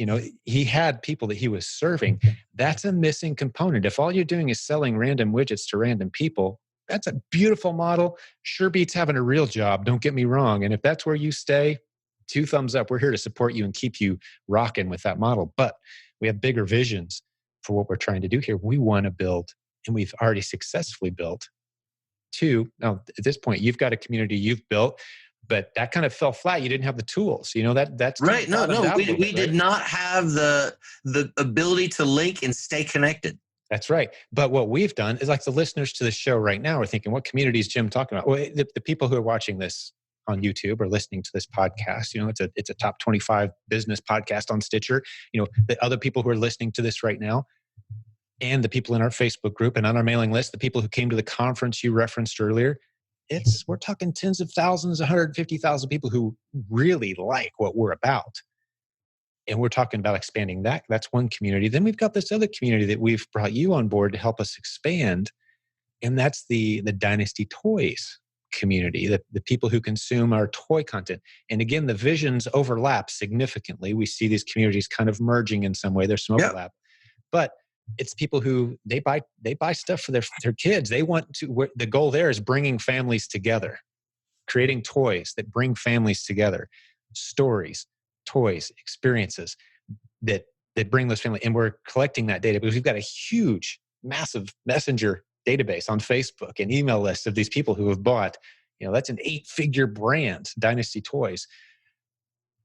he had people that he was serving. That's a missing component. If all you're doing is selling random widgets to random people, that's a beautiful model. Sure beats having a real job. Don't get me wrong. And if that's where you stay, 2 thumbs up. We're here to support you and keep you rocking with that model. But we have bigger visions for what we're trying to do here. We want to build, and we've already successfully built, 2. Now, at this point, you've got a community you've built, but that kind of fell flat. You didn't have the tools. That's
right. No, we did not have the ability to link and stay connected.
That's right. But what we've done is, like, the listeners to the show right now are thinking, what community is Jim talking about? Well, the people who are watching this on YouTube or listening to this podcast, it's a top 25 business podcast on Stitcher. The other people who are listening to this right now, and the people in our Facebook group and on our mailing list, the people who came to the conference you referenced earlier, we're talking tens of thousands, 150,000 people who really like what we're about. And we're talking about expanding that. That's one community. Then we've got this other community that we've brought you on board to help us expand. And that's the Dynasty Toys community, the people who consume our toy content. And again, the visions overlap significantly. We see these communities kind of merging in some way. There's some overlap. But it's people who they buy stuff for their kids. They want to, the goal there is bringing families together, creating toys that bring families together, stories, toys, experiences that bring those families. And we're collecting that data because we've got a huge, massive messenger database on Facebook and email lists of these people who have bought, that's an 8-figure brand, Dynasty Toys.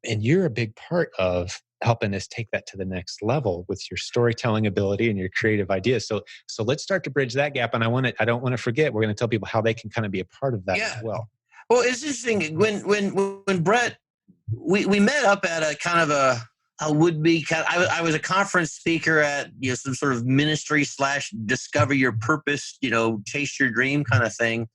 And you're a big part of helping us take that to the next level with your storytelling ability and your creative ideas. So let's start to bridge that gap. And I don't want to forget, we're going to tell people how they can kind of be a part of that as
Yeah.
well.
Well, it's interesting when Brett, we met up at a kind of a would be kind of, I was a conference speaker at, some sort of ministry / discover your purpose, chase your dream kind of thing.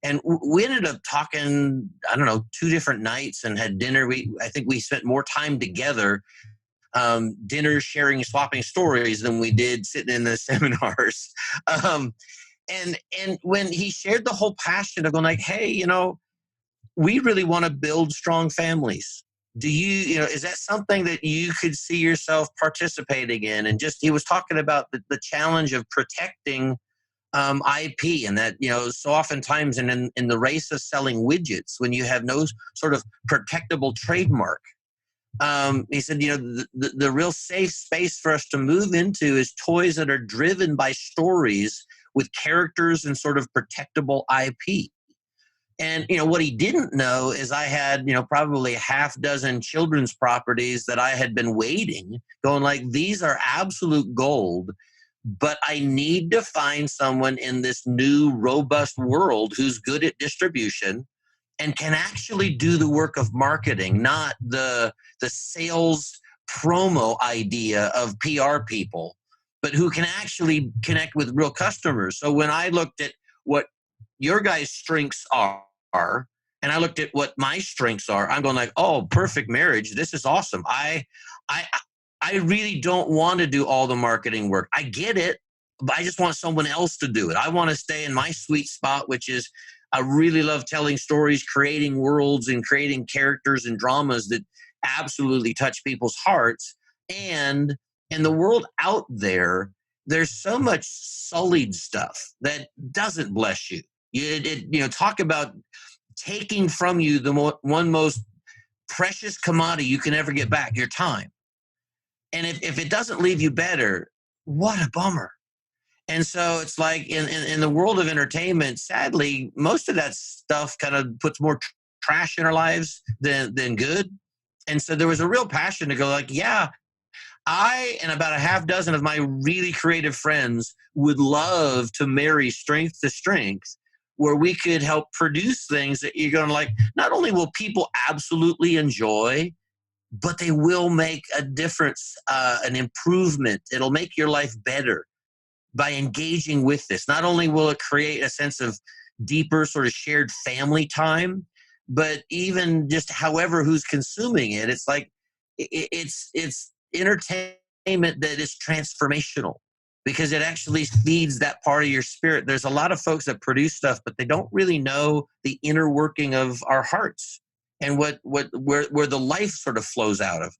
And we ended up talking, I don't know, 2 different nights and had dinner. I think we spent more time together, dinner, sharing, swapping stories than we did sitting in the seminars. And when he shared the whole passion of going like, hey, we really want to build strong families. Do is that something that you could see yourself participating in? And just, he was talking about the challenge of protecting IP, and that, so oftentimes in the race of selling widgets, when you have no sort of protectable trademark, he said, the real safe space for us to move into is toys that are driven by stories with characters and sort of protectable IP. And, what he didn't know is I had, probably a half dozen children's properties that I had been waiting, going like, these are absolute gold, but I need to find someone in this new robust world who's good at distribution and can actually do the work of marketing, not the sales promo idea of PR people, but who can actually connect with real customers. So when I looked at what your guys' strengths are, and I looked at what my strengths are, I'm going like, oh, perfect marriage. This is awesome. I really don't want to do all the marketing work. I get it, but I just want someone else to do it. I want to stay in my sweet spot, which is I really love telling stories, creating worlds, and creating characters and dramas that absolutely touch people's hearts. And in the world out there, there's so much sullied stuff that doesn't bless you. Talk about taking from you the one most precious commodity you can ever get back, your time. And if it doesn't leave you better, what a bummer. And so it's like in the world of entertainment, sadly, most of that stuff kind of puts more trash in our lives than good. And so there was a real passion to go like, yeah, I and about a half dozen of my really creative friends would love to marry strength to strength, where we could help produce things that you're going to like, not only will people absolutely enjoy, but they will make a difference, an improvement. It'll make your life better by engaging with this. Not only will it create a sense of deeper sort of shared family time, but even just however who's consuming it, it's like it's entertainment that is transformational because it actually feeds that part of your spirit. There's a lot of folks that produce stuff, but they don't really know the inner working of our hearts and where the life sort of flows out of.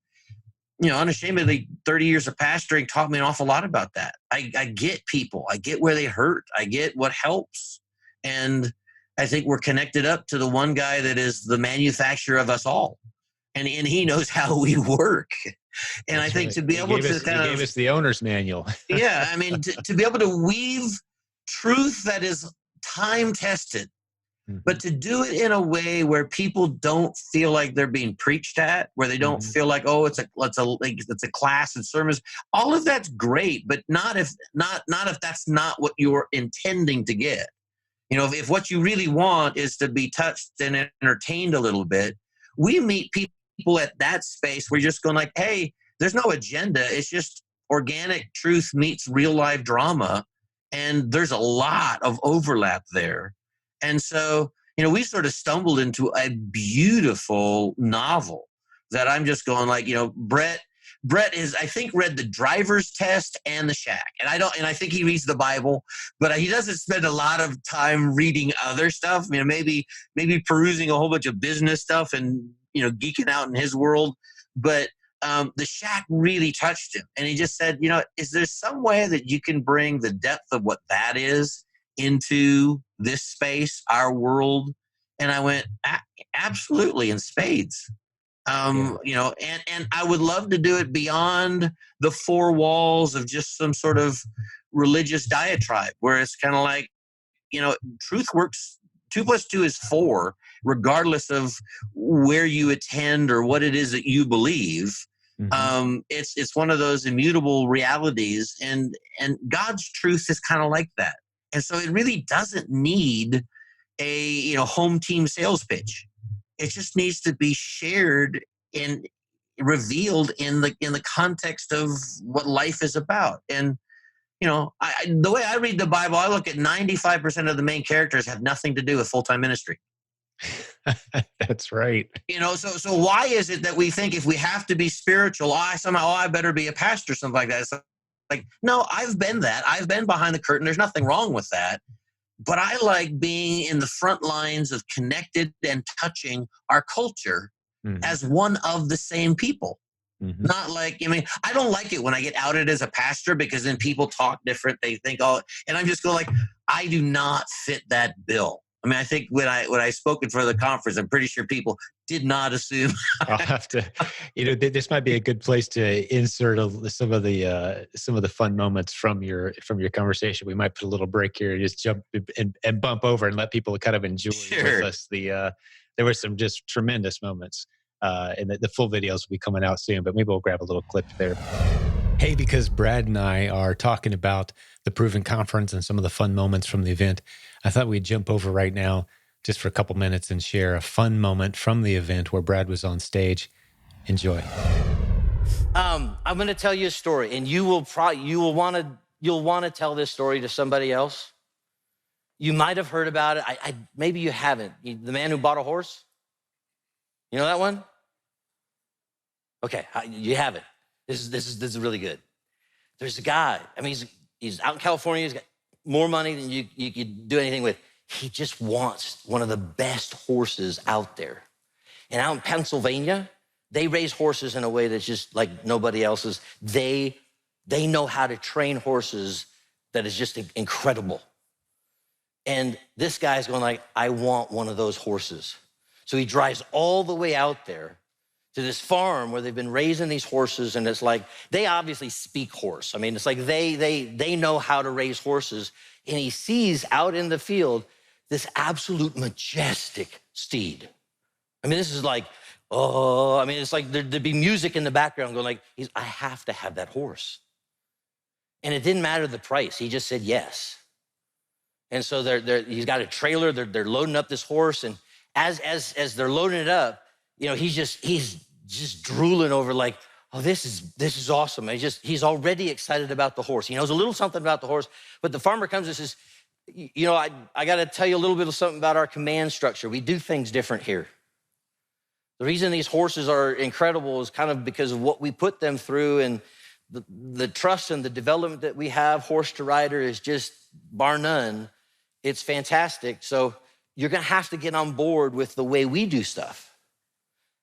Unashamedly, 30 years of pastoring taught me an awful lot about that. I get people. I get where they hurt. I get what helps. And I think we're connected up to the one guy that is the manufacturer of us all. And he knows how we work. And
That's
I think
right.
to be able to
He gave us the owner's manual.
yeah, I mean, to be able to weave truth that is time tested, but to do it in a way where people don't feel like they're being preached at, where they don't feel like, oh, it's a class and sermons. All of that's great, but not if that's not what you're intending to get. If what you really want is to be touched and entertained a little bit, we meet people at that space where you're just going like, hey, there's no agenda. It's just organic truth meets real life drama. And there's a lot of overlap there. And so, we sort of stumbled into a beautiful novel that I'm just going like, Brett is, I think, read The Driver's Test and The Shack. And I think he reads the Bible, but he doesn't spend a lot of time reading other stuff. Maybe perusing a whole bunch of business stuff and, geeking out in his world. But The Shack really touched him. And he just said, is there some way that you can bring the depth of what that is into this space, our world? And I went, absolutely, in spades. And I would love to do it beyond the 4 walls of just some sort of religious diatribe where it's kind of like, truth works. 2 + 2 is 4, regardless of where you attend or what it is that you believe.
Hmm.
It's one of those immutable realities, and God's truth is kind of like that. And so it really doesn't need a home team sales pitch. It just needs to be shared and revealed in the context of what life is about. And the way I read the Bible, I look at 95% of the main characters have nothing to do with full time ministry.
That's right.
So why is it that we think if we have to be spiritual, I better be a pastor, something like that? It's like, no, I've been that. I've been behind the curtain. There's nothing wrong with that. But I like being in the front lines of connected and touching our culture
Hmm.
as one of the same people.
Hmm.
Not like, I don't like it when I get outed as a pastor, because then people talk different. They think, oh, and I'm just going like, I do not fit that bill. I think when I spoke in front of the conference, I'm pretty sure people did not assume.
I'll have to, this might be a good place to insert some of the fun moments from your conversation. We might put a little break here, just jump and bump over and let people kind of enjoy with
Sure.
us there were some just tremendous moments, and the full videos will be coming out soon. But maybe we'll grab a little clip there. Hey, because Brad and I are talking about the Proven Conference and some of the fun moments from the event, I thought we'd jump over right now just for a couple minutes and share a fun moment from the event where Brad was on stage. Enjoy.
I'm going to tell you a story, and you'll want to tell this story to somebody else. You might have heard about it. Maybe you haven't. The man who bought a horse. You know that one? Okay, you haven't. This is really good. There's a guy. He's out in California. He's got more money than you could do anything with. He just wants one of the best horses out there. And out in Pennsylvania, they raise horses in a way that's just like nobody else's. They know how to train horses that is just incredible. And this guy's going like, I want one of those horses. So he drives all the way out there to this farm where they've been raising these horses, and it's like, they obviously speak horse. It's like they know how to raise horses. And he sees out in the field this absolute majestic steed. This is like, it's like there'd be music in the background going like, I have to have that horse. And it didn't matter the price. He just said yes. And so he's got a trailer. They're loading up this horse, and as they're loading it up, he's just drooling over like, oh, this is awesome. He's already excited about the horse. He knows a little something about the horse, but the farmer comes and says, I got to tell you a little bit of something about our command structure. We do things different here. The reason these horses are incredible is kind of because of what we put them through, and the trust and the development that we have. Horse to rider is just bar none. It's fantastic. So you're going to have to get on board with the way we do stuff.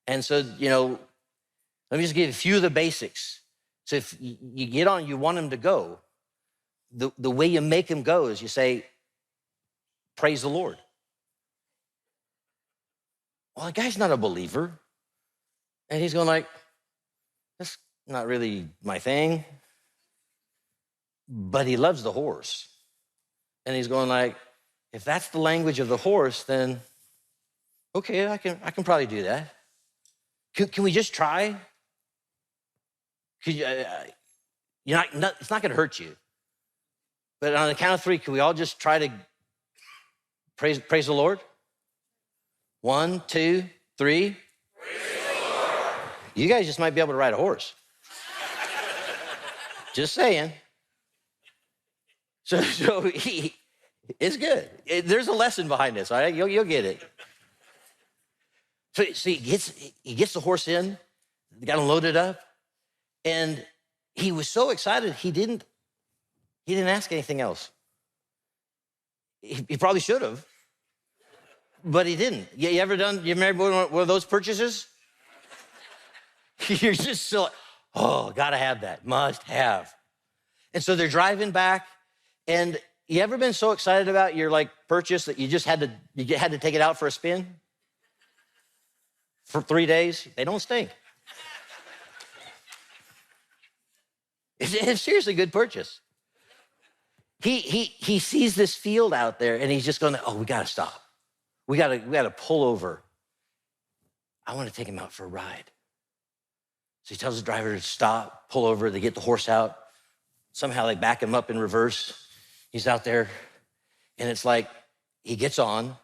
And so, let me just give you a few of the basics. So if you get on, you want him to go, the way you make him go is you say, praise the Lord. Well, the guy's not a believer. And he's going like, that's not really my thing. But he loves the horse. And he's going like, if that's the language of the horse, then okay, I can probably do that. Can we just try? Could you, it's not going to hurt you. But on the count of three, can we all just try to praise the Lord? 1, 2, 3.
Praise the Lord.
You guys just might be able to ride a horse. Just saying. So it's good. There's a lesson behind this, all right? You'll get it. So he gets the horse in, got him loaded up, and he was so excited he didn't ask anything else. He probably should have, but he didn't. You ever made one of those purchases? You're just so, gotta have that, must have. And so they're driving back, and you ever been so excited about your purchase that you had to take it out for a spin? For 3 days? They don't stink. It's seriously a good purchase. He sees this field out there, and he's just going, we got to stop. We got to pull over. I want to take him out for a ride. So he tells the driver to stop, pull over. They get the horse out. Somehow they back him up in reverse. He's out there, and it's like he gets on,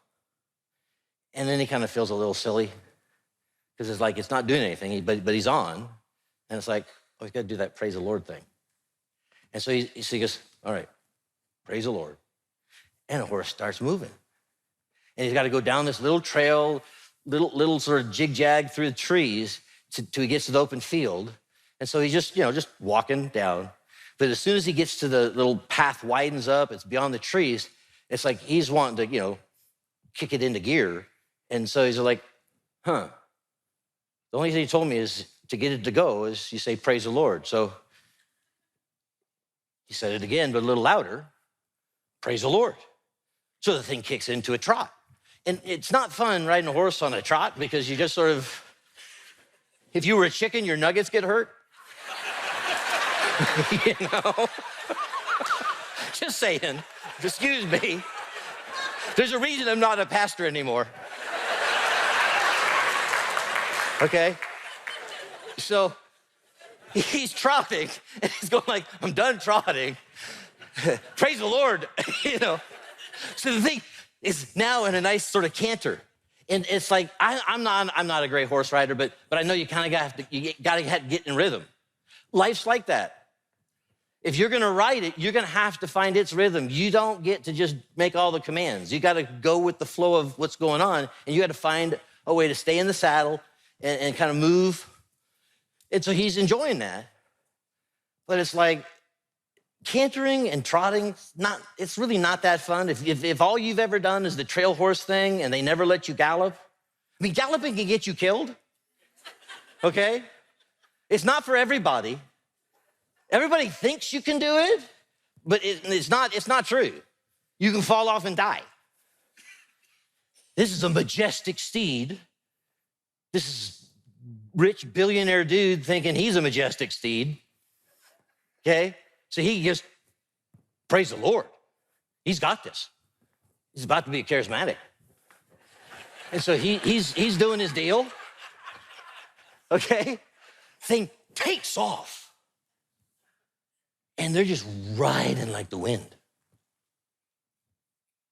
and then he kind of feels a little silly because it's like it's not doing anything, but he's on, and it's like, oh, he's got to do that praise the Lord thing. And so he goes, all right, praise the Lord. And the horse starts moving. And he's got to go down this little trail, little sort of jig-jag through the trees till he gets to the open field. And so he's just walking down. But as soon as he gets to the little path widens up, it's beyond the trees, it's like he's wanting to, kick it into gear. And so he's like, the only thing he told me is to get it to go is you say, praise the Lord. So he said it again, but a little louder, praise the Lord. So the thing kicks into a trot. And it's not fun riding a horse on a trot because you just sort of, if you were a chicken, your nuggets get hurt. Just saying, excuse me. There's a reason I'm not a pastor anymore. Okay? So he's trotting, and he's going like, I'm done trotting. Praise the Lord, So the thing is now in a nice sort of canter. And it's like, I'm not a great horse rider, but I know you kind of got to get in rhythm. Life's like that. If you're gonna ride it, you're gonna have to find its rhythm. You don't get to just make all the commands. You gotta go with the flow of what's going on, and you gotta find a way to stay in the saddle and kind of move. And so he's enjoying that. But it's like cantering and trotting, it's really not that fun. If all you've ever done is the trail horse thing and they never let you gallop, galloping can get you killed, okay? It's not for everybody. Everybody thinks you can do it, but it's not true. You can fall off and die. This is a majestic steed. This is rich billionaire dude thinking he's a majestic steed. Okay? So he just, praise the Lord. He's got this. He's about to be charismatic. And so he's doing his deal. Okay? Thing takes off. And they're just riding like the wind.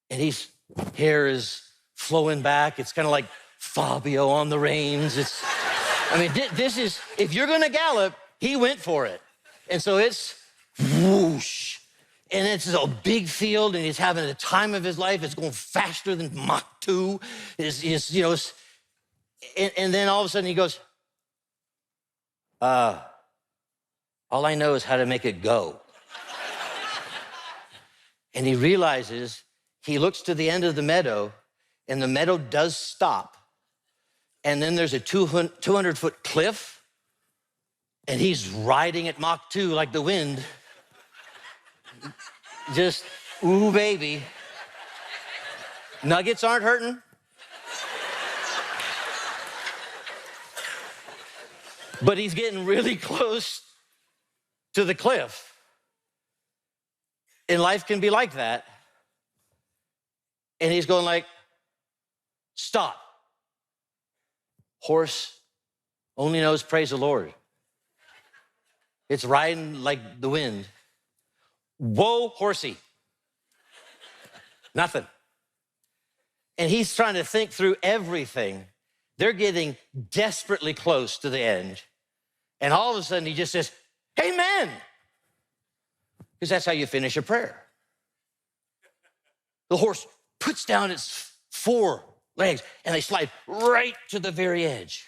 And his hair is flowing back. It's kind of like Fabio on the reins. This is, if you're gonna gallop, he went for it. And so it's whoosh. And it's a big field, and he's having the time of his life. It's going faster than Mach 2. And then all of a sudden he goes, all I know is how to make it go. And he realizes, he looks to the end of the meadow, and the meadow does stop. And then there's a 200-foot cliff, and he's riding at Mach 2 like the wind. Just, ooh, baby. Nuggets aren't hurting. But he's getting really close to the cliff. And life can be like that. And he's going like, stop. Horse only knows praise the Lord. It's riding like the wind. Whoa, horsey. Nothing. And he's trying to think through everything. They're getting desperately close to the end. And all of a sudden he just says, amen. Because that's how you finish a prayer. The horse puts down its four legs and they slide right to the very edge.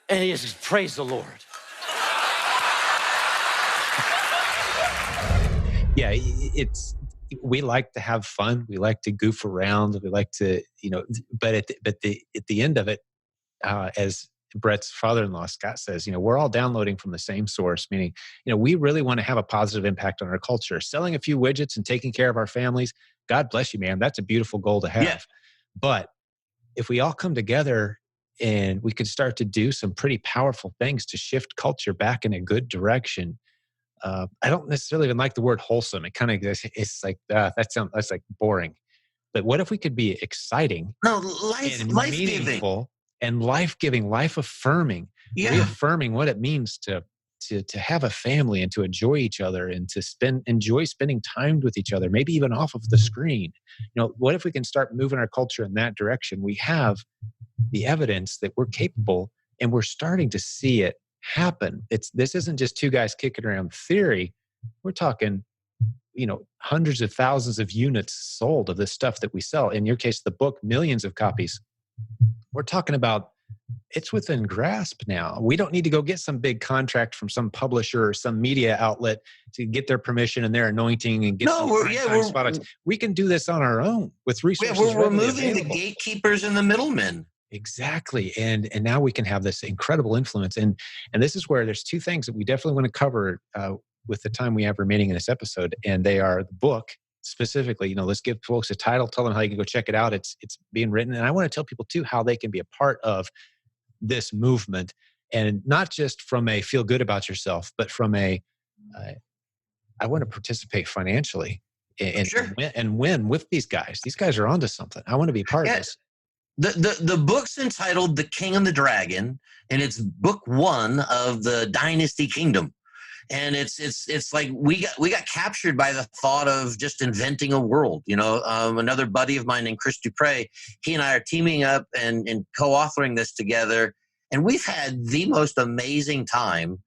And he says, praise the Lord.
Yeah, we like to have fun. We like to goof around. We like to, but at the end of it, as Brett's father-in-law, Scott, says, we're all downloading from the same source, meaning, we really want to have a positive impact on our culture. Selling a few widgets and taking care of our families, God bless you, man. That's a beautiful goal to have. Yeah. But if we all come together and we could start to do some pretty powerful things to shift culture back in a good direction, I don't necessarily even like the word wholesome. It kind of, it's like, that's like boring. But what if we could be exciting
life
meaningful and life-giving, life-affirming,
Yeah.
reaffirming what it means to have a family and to enjoy each other and to enjoy spending time with each other, maybe even off of the screen. What if we can start moving our culture in that direction? We have the evidence that we're capable, and we're starting to see it happen. This isn't just two guys kicking around theory. We're talking, hundreds of thousands of units sold of this stuff that we sell. In your case, the book, millions of copies. We're talking about, it's within grasp now. We don't need to go get some big contract from some publisher or some media outlet to get their permission and their anointing and get
No,
some prime time spotlights. We can do this on our own with resources
we're
readily
removing the
available.
gatekeepers and the middlemen.
Exactly. And now we can have this incredible influence. And this is where there's two things that we definitely want to cover with the time we have remaining in this episode. And they are the book specifically. Let's give folks a title, tell them how you can go check it out. It's being written. And I want to tell people too how they can be a part of this movement, and not just from a feel good about yourself, but from a I want to participate financially and,
Sure.
and win with these guys. These guys are onto something. I want to be part of this.
The book's entitled The King and the Dragon, and it's book one of the Dynasty Kingdom. And it's like we got captured by the thought of just inventing a world. Another buddy of mine named Chris Dupre, he and I are teaming up and co-authoring this together, and we've had the most amazing time.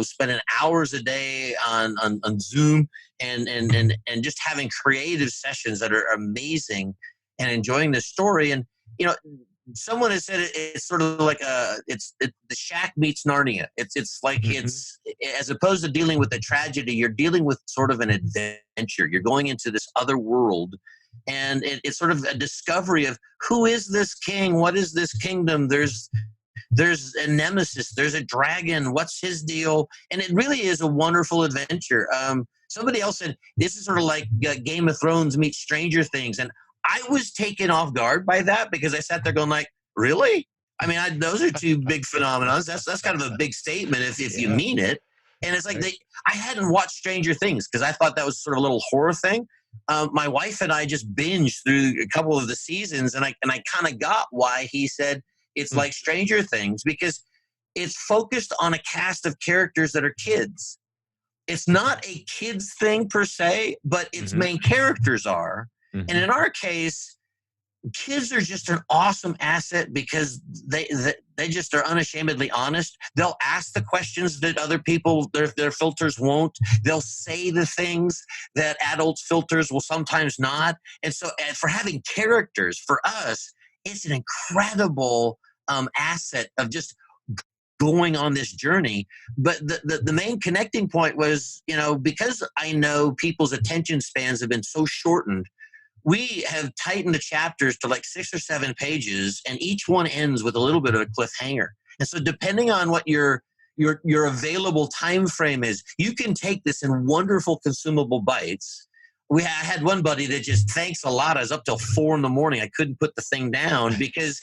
Spending hours a day on Zoom and just having creative sessions that are amazing and enjoying this story. And someone has said it's sort of like the Shack meets Narnia. It's like it's, as opposed to dealing with a tragedy, you're dealing with sort of an adventure. You're going into this other world, and it's sort of a discovery of who is this king, what is this kingdom. There's a nemesis, there's a dragon, what's his deal? And it really is a wonderful adventure. Somebody else said this is sort of like Game of Thrones meets Stranger Things, and I was taken off guard by that because I sat there going like, really? I mean, those are two big phenomena. That's kind of a big statement if you mean it. And it's like I hadn't watched Stranger Things because I thought that was sort of a little horror thing. My wife and I just binged through a couple of the seasons, and I kind of got why he said it's like Stranger Things, because it's focused on a cast of characters that are kids. It's not a kids thing per se, but its main characters are. And in our case, kids are just an awesome asset because they just are unashamedly honest. They'll ask the questions that other people, their filters won't. They'll say the things that adults' filters will sometimes not. And so for having characters, for us, it's an incredible asset of just going on this journey. But the main connecting point was, because I know people's attention spans have been so shortened, we have tightened the chapters to like 6 or 7 pages, and each one ends with a little bit of a cliffhanger. And so depending on what your available time frame is, you can take this in wonderful consumable bites. I had one buddy that just, thanks a lot, I was up till 4 a.m. I couldn't put the thing down because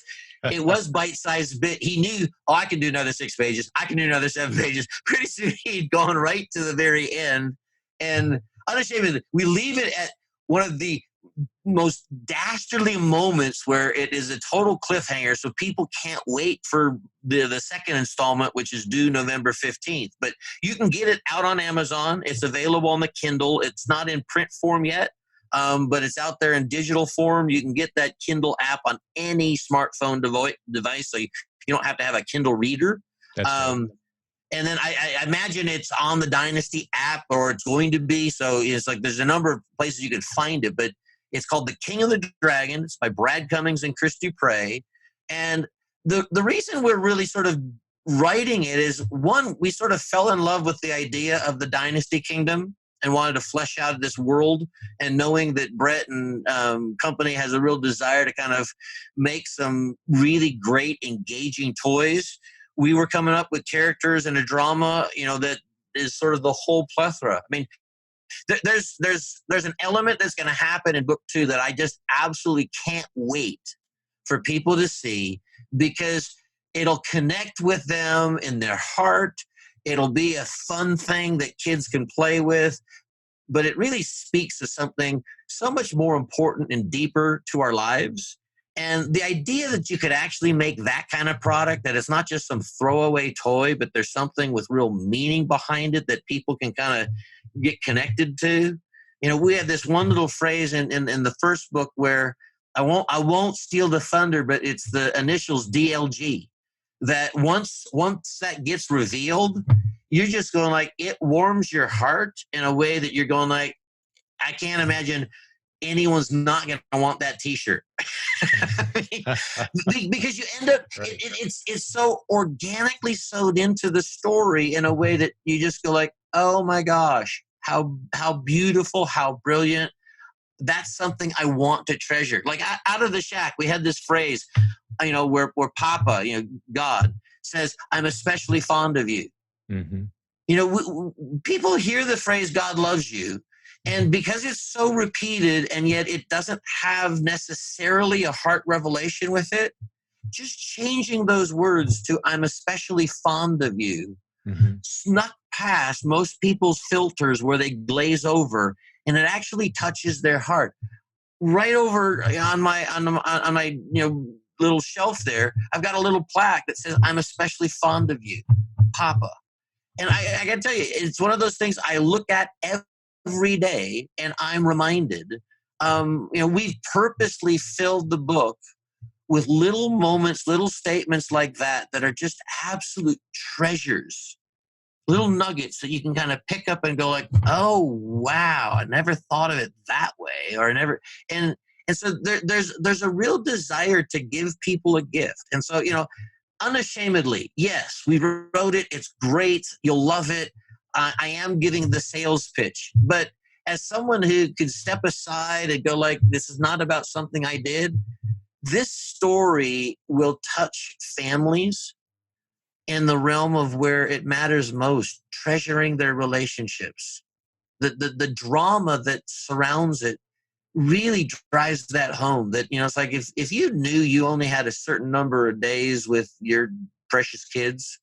it was bite-sized bit. He knew, I can do another 6 pages. I can do another 7 pages. Pretty soon he'd gone right to the very end. And unashamedly, we leave it at one of the most dastardly moments where it is a total cliffhanger, so people can't wait for the second installment, which is due November 15th. But you can get it out on Amazon. It's available on the Kindle. It's not in print form yet, but it's out there in digital form. You can get that Kindle app on any smartphone device, so you don't have to have a Kindle reader.
That's right.
And then I imagine it's on the Dynasty app, or it's going to be. So it's like there's a number of places you could find it, but it's called The King and the Dragon. It's by Brad Cummings and Chris Dupre. And the reason we're really sort of writing it is, one, we sort of fell in love with the idea of the Dynasty Kingdom and wanted to flesh out this world. And knowing that Brett and company has a real desire to kind of make some really great, engaging toys, we were coming up with characters and a drama, that is sort of the whole plethora. I mean, there's an element that's going to happen in book 2 that I just absolutely can't wait for people to see, because it'll connect with them in their heart. It'll be a fun thing that kids can play with, but it really speaks to something so much more important and deeper to our lives. And the idea that you could actually make that kind of product, that it's not just some throwaway toy, but there's something with real meaning behind it that people can kind of get connected to. We had this one little phrase in the first book where I won't steal the thunder, but it's the initials DLG. That once that gets revealed, you're just going like, it warms your heart in a way that you're going like, I can't imagine anyone's not going to want that T-shirt. Because you end up,
Right.
it's so organically sewed into the story in a way that you just go like, oh my gosh, how beautiful, how brilliant. That's something I want to treasure. Like out of the shack, we had this phrase, where Papa, God says, I'm especially fond of you.
Mm-hmm.
People hear the phrase God loves you, and because it's so repeated and yet it doesn't have necessarily a heart revelation with it, just changing those words to I'm especially fond of you snuck past most people's filters where they glaze over, and it actually touches their heart. Right over on my little shelf there, I've got a little plaque that says I'm especially fond of you, Papa. And I got to tell you, it's one of those things I look at every day, and I'm reminded. We've purposely filled the book with little moments, little statements like that are just absolute treasures, little nuggets that you can kind of pick up and go like, oh wow, I never thought of it that way, or I never. And so there's a real desire to give people a gift, and so unashamedly, yes, we wrote it. It's great. You'll love it. I am giving the sales pitch. But as someone who could step aside and go like, this is not about something I did, this story will touch families in the realm of where it matters most, treasuring their relationships. The drama that surrounds it really drives that home, that it's like, if you knew you only had a certain number of days with your precious kids,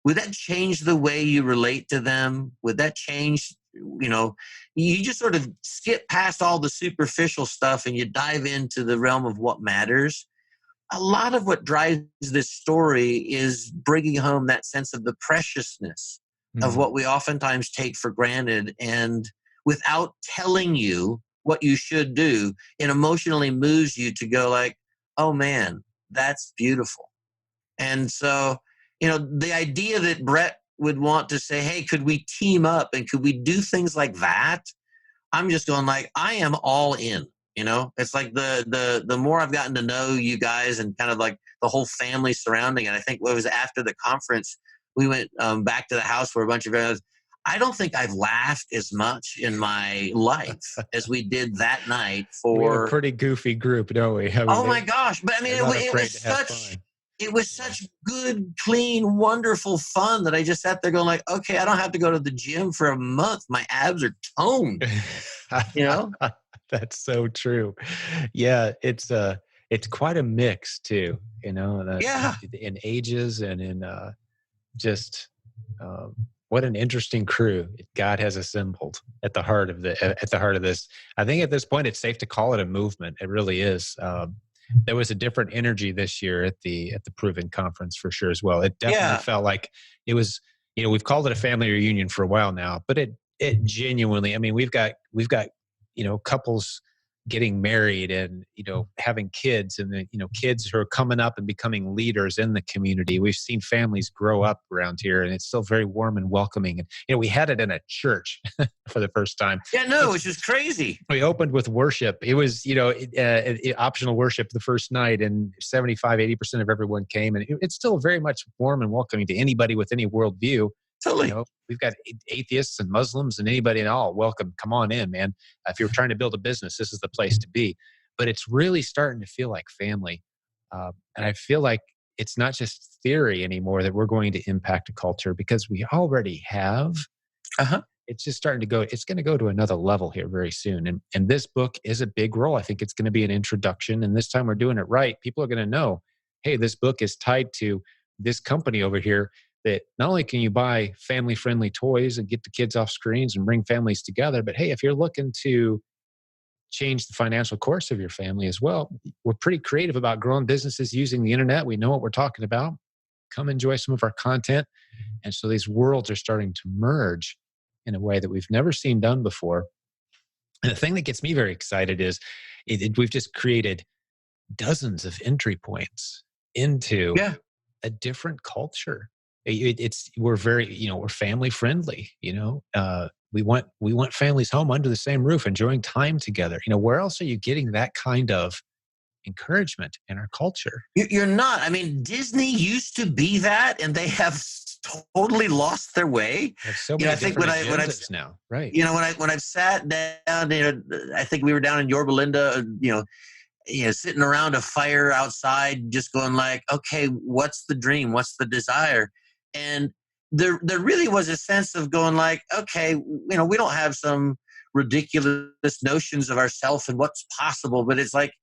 would that change the way you relate to them? Would that change, you just sort of skip past all the superficial stuff and you dive into the realm of what matters. A lot of what drives this story is bringing home that sense of the preciousness of what we oftentimes take for granted, and without telling you what you should do, it emotionally moves you to go like, oh man, that's beautiful. And so, the idea that Brett would want to say, hey, could we team up and could we do things like that? I'm just going like, I am all in. It's like the more I've gotten to know you guys and kind of like the whole family surrounding it. I think what was after the conference, we went back to the house where a bunch of guys. I don't think I've laughed as much in my life as we did that night.
We have a pretty goofy group, don't we?
Oh my gosh! But I mean, it was such.
Fun.
It was such good, clean, wonderful fun that I just sat there going like, okay, I don't have to go to the gym for a month. My abs are toned.
That's so true. Yeah, it's quite a mix too,
Yeah.
in ages and in just what an interesting crew God has assembled at the heart of this. I think at this point it's safe to call it a movement. It really is. There was a different energy this year at the Proven conference for sure as well. It definitely felt like it was. We've called it a family reunion for a while now, but it genuinely. I mean, we've got couples getting married and having kids, and then kids who are coming up and becoming leaders in the community. We've seen families grow up around here, and it's still very warm and welcoming. And we had it in a church for the first time.
Yeah, no, which was crazy.
We opened with worship. It was optional worship the first night, and 75-80% of everyone came, and it's still very much warm and welcoming to anybody with any worldview.
Totally.
We've got atheists and Muslims and anybody and all. Welcome. Come on in, man. If you're trying to build a business, this is the place to be. But it's really starting to feel like family. And I feel like it's not just theory anymore that we're going to impact a culture, because we already have. It's just starting to go. It's going to go to another level here very soon. And this book is a big role. I think it's going to be an introduction. And this time we're doing it right. People are going to know, hey, this book is tied to this company over here, that not only can you buy family-friendly toys and get the kids off screens and bring families together, but hey, if you're looking to change the financial course of your family as well. We're pretty creative about growing businesses using the internet. We know what we're talking about. Come enjoy some of our content. And so these worlds are starting to merge in a way that we've never seen done before. And the thing that gets me very excited is we've just created dozens of entry points into
Yeah.
a different culture. We're very, we're family friendly. We want families home under the same roof, enjoying time together. Where else are you getting that kind of encouragement in our culture?
You're not. I mean, Disney used to be that, and they have totally lost their way.
We have so many
I think
different agendas now, right?
When I've sat down, I think we were down in Yorba Linda, sitting around a fire outside, just going like, okay, what's the dream? What's the desire? And there really was a sense of going like, okay, we don't have some ridiculous notions of ourselves and what's possible, but it's like,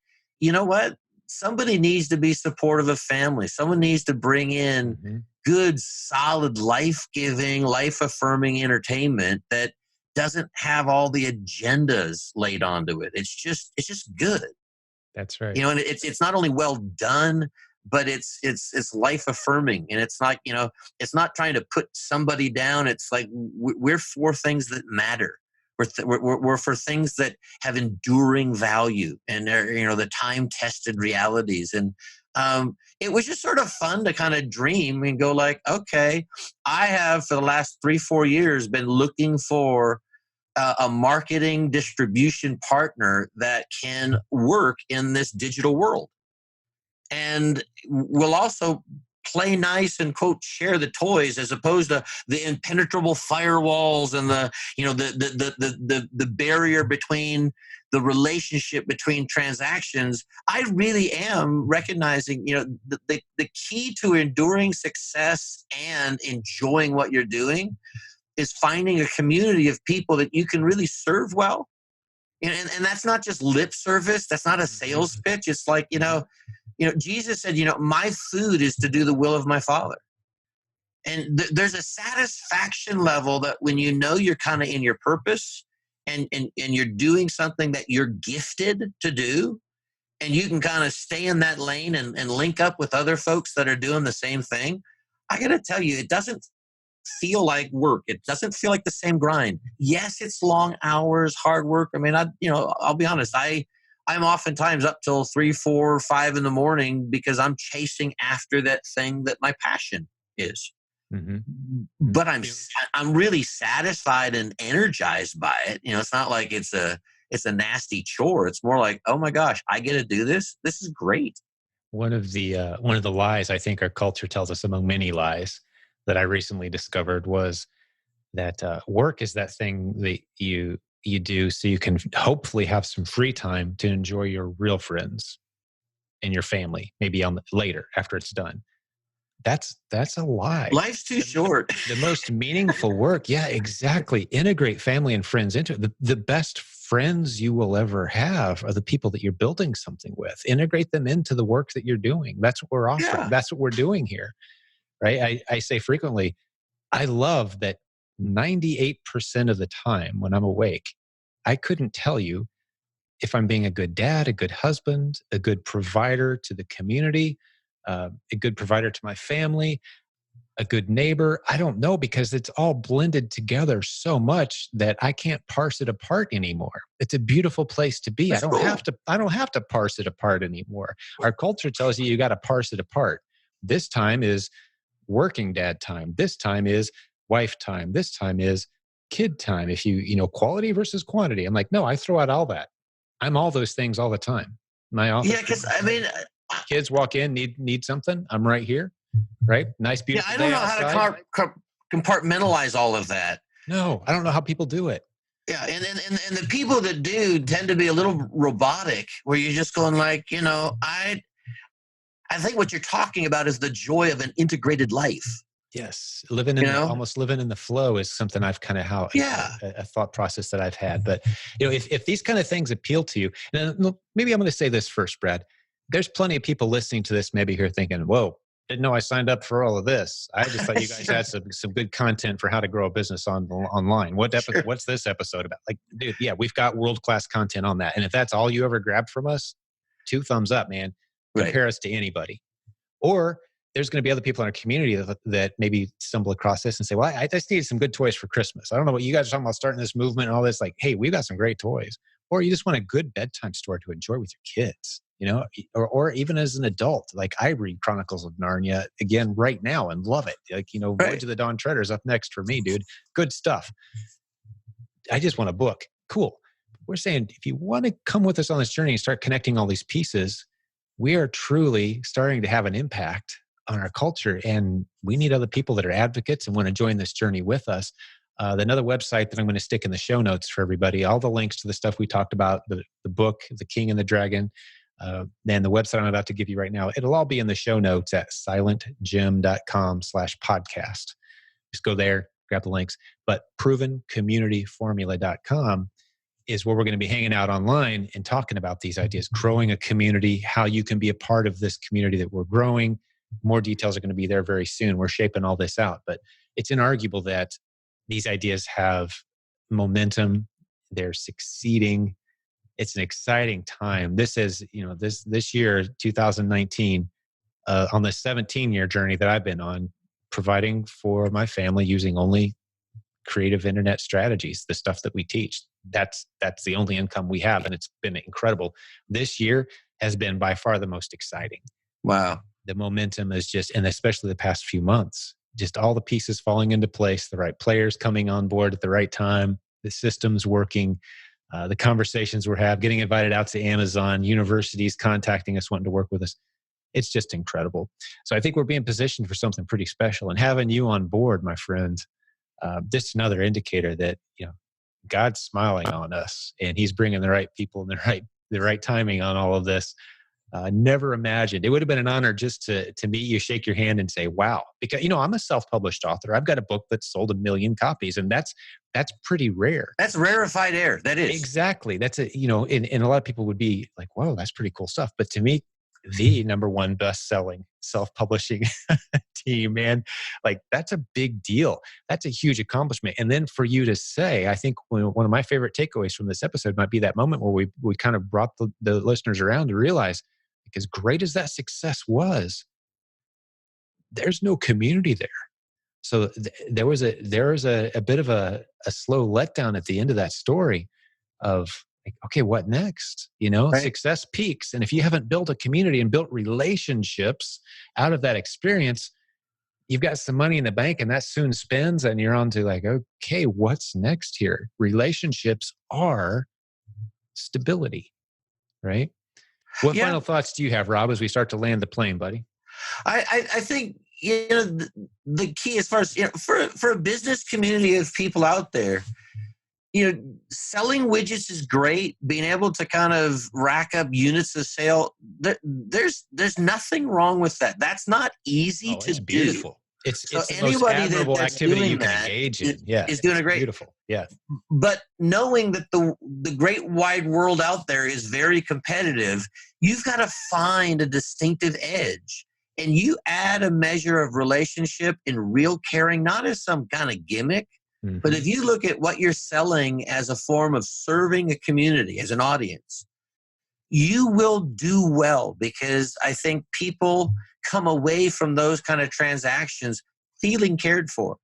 you know what? Somebody needs to be supportive of family. Someone needs to bring in good, solid, life-giving, life-affirming entertainment that doesn't have all the agendas laid onto it. It's just good.
That's right.
And it's not only well done, but it's life affirming, and it's not it's not trying to put somebody down. It's like we're for things that matter. We're for things that have enduring value, and they're the time tested realities. And it was just sort of fun to kind of dream and go like, okay, I have for the last 3-4 years been looking for a marketing distribution partner that can work in this digital world, and will also play nice and quote share the toys, as opposed to the impenetrable firewalls and the barrier between the relationship between transactions. I really am recognizing the key to enduring success and enjoying what you're doing is finding a community of people that you can really serve well. And that's not just lip service. That's not a sales pitch. It's like, Jesus said, my food is to do the will of my Father. And there's a satisfaction level that when you're kind of in your purpose and you're doing something that you're gifted to do, and you can kind of stay in that lane and link up with other folks that are doing the same thing. I got to tell you, it doesn't feel like work. It doesn't feel like the same grind. Yes, it's long hours, hard work. I mean, I'll be honest. I'm oftentimes up till 3, 4, 5 in the morning because I'm chasing after that thing that my passion is. But I'm really satisfied and energized by it. It's not like it's a nasty chore. It's more like, oh my gosh, I get to do this. This is great.
One of the lies I think our culture tells us, among many lies, that I recently discovered was that work is that thing that you do so you can hopefully have some free time to enjoy your real friends and your family, maybe later after it's done. That's a lie.
Life's too short.
The most meaningful work, yeah, exactly. Integrate family and friends into it. The best friends you will ever have are the people that you're building something with. Integrate them into the work that you're doing. That's what we're offering.
Yeah.
That's what we're doing here. Right? I say frequently, I love that 98% of the time when I'm awake, I couldn't tell you if I'm being a good dad, a good husband, a good provider to the community, a good provider to my family, a good neighbor. I don't know, because it's all blended together so much that I can't parse it apart anymore. It's a beautiful place to be.
That's
I don't have to parse it apart anymore. Our culture tells you got to parse it apart. This time is working dad time. This time is wife time. This time is kid time. If quality versus quantity. I'm like, no, I throw out all that. I'm all those things all the time. My office.
Yeah, because
kids walk in, need something. I'm right here. Right? Nice, beautiful.
I don't know how to compartmentalize all of that.
No, I don't know how people do it.
Yeah, and the people that do tend to be a little robotic, where you're just going like, I think what you're talking about is the joy of an integrated life.
Yes. Almost living in the flow is something I've kind of a thought process that I've had. But, if these kind of things appeal to you, and maybe I'm going to say this first, Brad, there's plenty of people listening to this maybe here thinking, whoa, Didn't know I signed up for all of this. I just thought you guys
Sure.
had some good content for how to grow a business online.
Sure.
What's this episode about? Like, dude, yeah, we've got world-class content on that. And if that's all you ever grab from us, 2 thumbs up, man.
Right.
Compare us to anybody. Or there's going to be other people in our community that maybe stumble across this and say, well, I just needed some good toys for Christmas. I don't know what you guys are talking about, starting this movement and all this. Like, hey, we've got some great toys. Or you just want a good bedtime story to enjoy with your kids, or even as an adult. Like, I read Chronicles of Narnia again right now and love it. Like,
Right.
Voyage of the Dawn Treader is up next for me, dude. Good stuff. I just want a book. Cool. We're saying, if you want to come with us on this journey and start connecting all these pieces, we are truly starting to have an impact on our culture, and we need other people that are advocates and want to join this journey with us. Another website that I'm going to stick in the show notes for everybody, all the links to the stuff we talked about, the book, The King and the Dragon, and the website I'm about to give you right now, it'll all be in the show notes at silentjim.com/podcast. Just go there, grab the links. But provencommunityformula.com is where we're going to be hanging out online and talking about these ideas, growing a community, how you can be a part of this community that we're growing. More details are going to be there very soon. We're shaping all this out, but it's inarguable that these ideas have momentum. They're succeeding. It's an exciting time. This is, this year, 2019, on the 17-year journey that I've been on, providing for my family using only creative internet strategies, the stuff that we teach. That's the only income we have, and it's been incredible. This year has been by far the most exciting.
Wow.
The momentum is just, and especially the past few months, just all the pieces falling into place, the right players coming on board at the right time, the systems working, the conversations we're having, getting invited out to Amazon, universities contacting us, wanting to work with us. It's just incredible. So I think we're being positioned for something pretty special, and having you on board, my friend, just another indicator that God's smiling on us, and He's bringing the right people and the right timing on all of this. Never imagined. It would have been an honor just to meet you, shake your hand, and say, "Wow!" Because I'm a self-published author. I've got a book that's sold 1 million copies, and that's pretty rare.
That's rarefied air. That is
Exactly. That's and a lot of people would be like, "Whoa, that's pretty cool stuff." But to me, the number one best-selling self-publishing team, man, like, that's a big deal. That's a huge accomplishment. And then for you to say, I think one of my favorite takeaways from this episode might be that moment where we kind of brought the listeners around to realize, like, as great as that success was, there's no community there. So there was a bit of a slow letdown at the end of that story of, like, okay, what next?
right.
Success peaks. And if you haven't built a community and built relationships out of that experience, you've got some money in the bank and that soon spends, and you're on to, like, okay, what's next here? Relationships are stability, right? What
Yeah.
final thoughts do you have, Rob, as we start to land the plane, buddy?
I think the key, as far as for a business community of people out there, selling widgets is great. Being able to kind of rack up units of sale, there's nothing wrong with that. That's not easy to
It's
do.
beautiful. It's
So
the most
anybody
admirable
that's
activity
doing
you can
that
engage in. Yeah,
is doing
it's
a great.
beautiful. Yeah.
But knowing that the great wide world out there is very competitive, you've got to find a distinctive edge. And you add a measure of relationship and real caring, not as some kind of gimmick, but if you look at what you're selling as a form of serving a community, as an audience, you will do well, because I think people come away from those kind of transactions feeling cared for.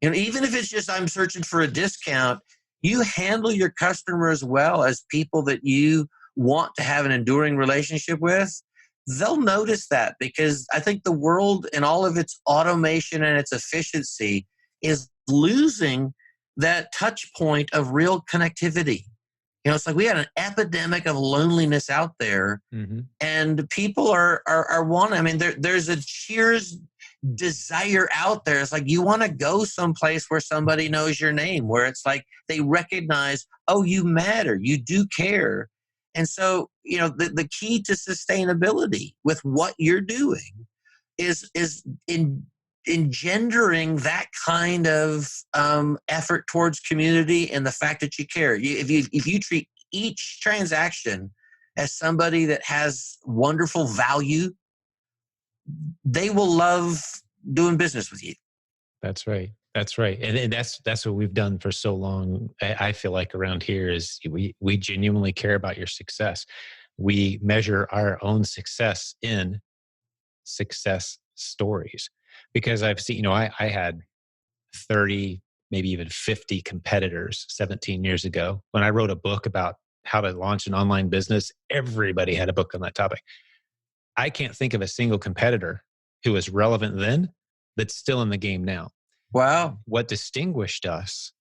Even if it's just, I'm searching for a discount, you handle your customers well as people that you want to have an enduring relationship with, they'll notice that, because I think the world and all of its automation and its efficiency is losing that touch point of real connectivity. It's like we had an epidemic of loneliness out there, and people are wanting. I mean, there's a Cheers desire out there. It's like you want to go someplace where somebody knows your name, where it's like they recognize, oh, you matter, you do care. And so, the key to sustainability with what you're doing is engendering that kind of effort towards community, and the fact that you care. If you treat each transaction as somebody that has wonderful value, they will love doing business with you.
That's right. That's right. And that's what we've done for so long. I feel like around here is we genuinely care about your success. We measure our own success in success stories, because I've seen, I had 30, maybe even 50 competitors 17 years ago. When I wrote a book about how to launch an online business, everybody had a book on that topic. I can't think of a single competitor who was relevant then that's still in the game now.
Wow.
What distinguished us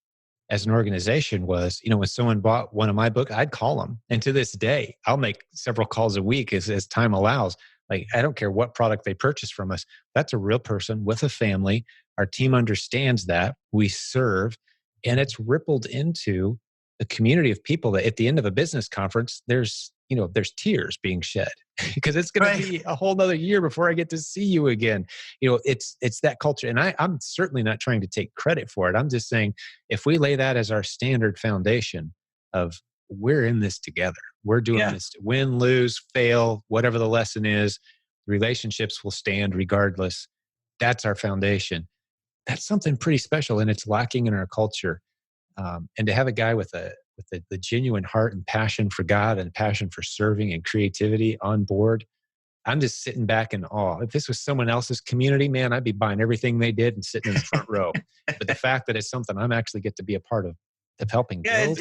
as an organization was, when someone bought one of my books, I'd call them. And to this day, I'll make several calls a week as time allows. Like, I don't care what product they purchase from us. That's a real person with a family. Our team understands that. We serve. And it's rippled into a community of people that at the end of a business conference, there's tears being shed because it's going to be a whole nother year before I get to see you again. It's that culture. And I'm certainly not trying to take credit for it. I'm just saying, if we lay that as our standard foundation of we're in this together, we're doing this to win, lose, fail, whatever the lesson is, relationships will stand regardless. That's our foundation. That's something pretty special, and it's lacking in our culture. And to have a guy with the genuine heart and passion for God and passion for serving and creativity on board, I'm just sitting back in awe. If this was someone else's community, man, I'd be buying everything they did and sitting in the front row. But the fact that it's something I'm actually get to be a part of helping build,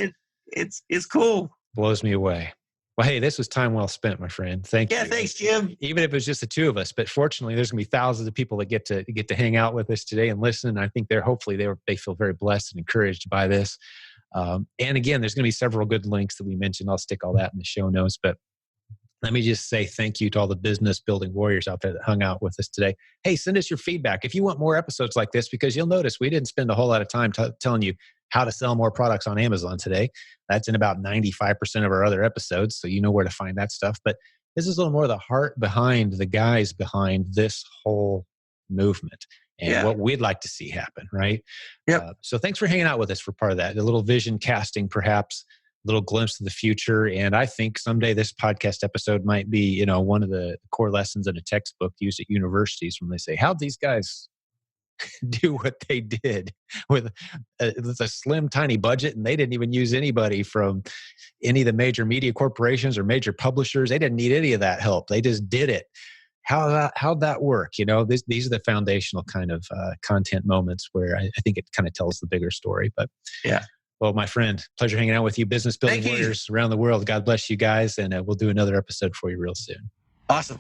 it's cool.
Blows me away. Well, hey, this was time well spent, my friend. Thank you.
Yeah, thanks, Jim.
Even if it was just the two of us, but fortunately, there's going to be thousands of people that get to hang out with us today and listen. I think they feel very blessed and encouraged by this. And again, there's going to be several good links that we mentioned. I'll stick all that in the show notes. But let me just say thank you to all the business building warriors out there that hung out with us today. Hey, send us your feedback if you want more episodes like this, because you'll notice we didn't spend a whole lot of time telling you how to sell more products on Amazon today. That's in about 95% of our other episodes, so you know where to find that stuff. But this is a little more of the heart behind the guys behind this whole movement and what we'd like to see happen, right?
Yep.
So thanks for hanging out with us for part of that. A little vision casting, perhaps, a little glimpse of the future. And I think someday this podcast episode might be, one of the core lessons in a textbook used at universities when they say, how'd these guys do what they did with a slim, tiny budget, and they didn't even use anybody from any of the major media corporations or major publishers. They didn't need any of that help. They just did it. How'd that work? These are the foundational kind of content moments where I think it kind of tells the bigger story. But well, my friend, pleasure hanging out with you, business building warriors around the world. God bless you guys, and we'll do another episode for you real soon.
Awesome.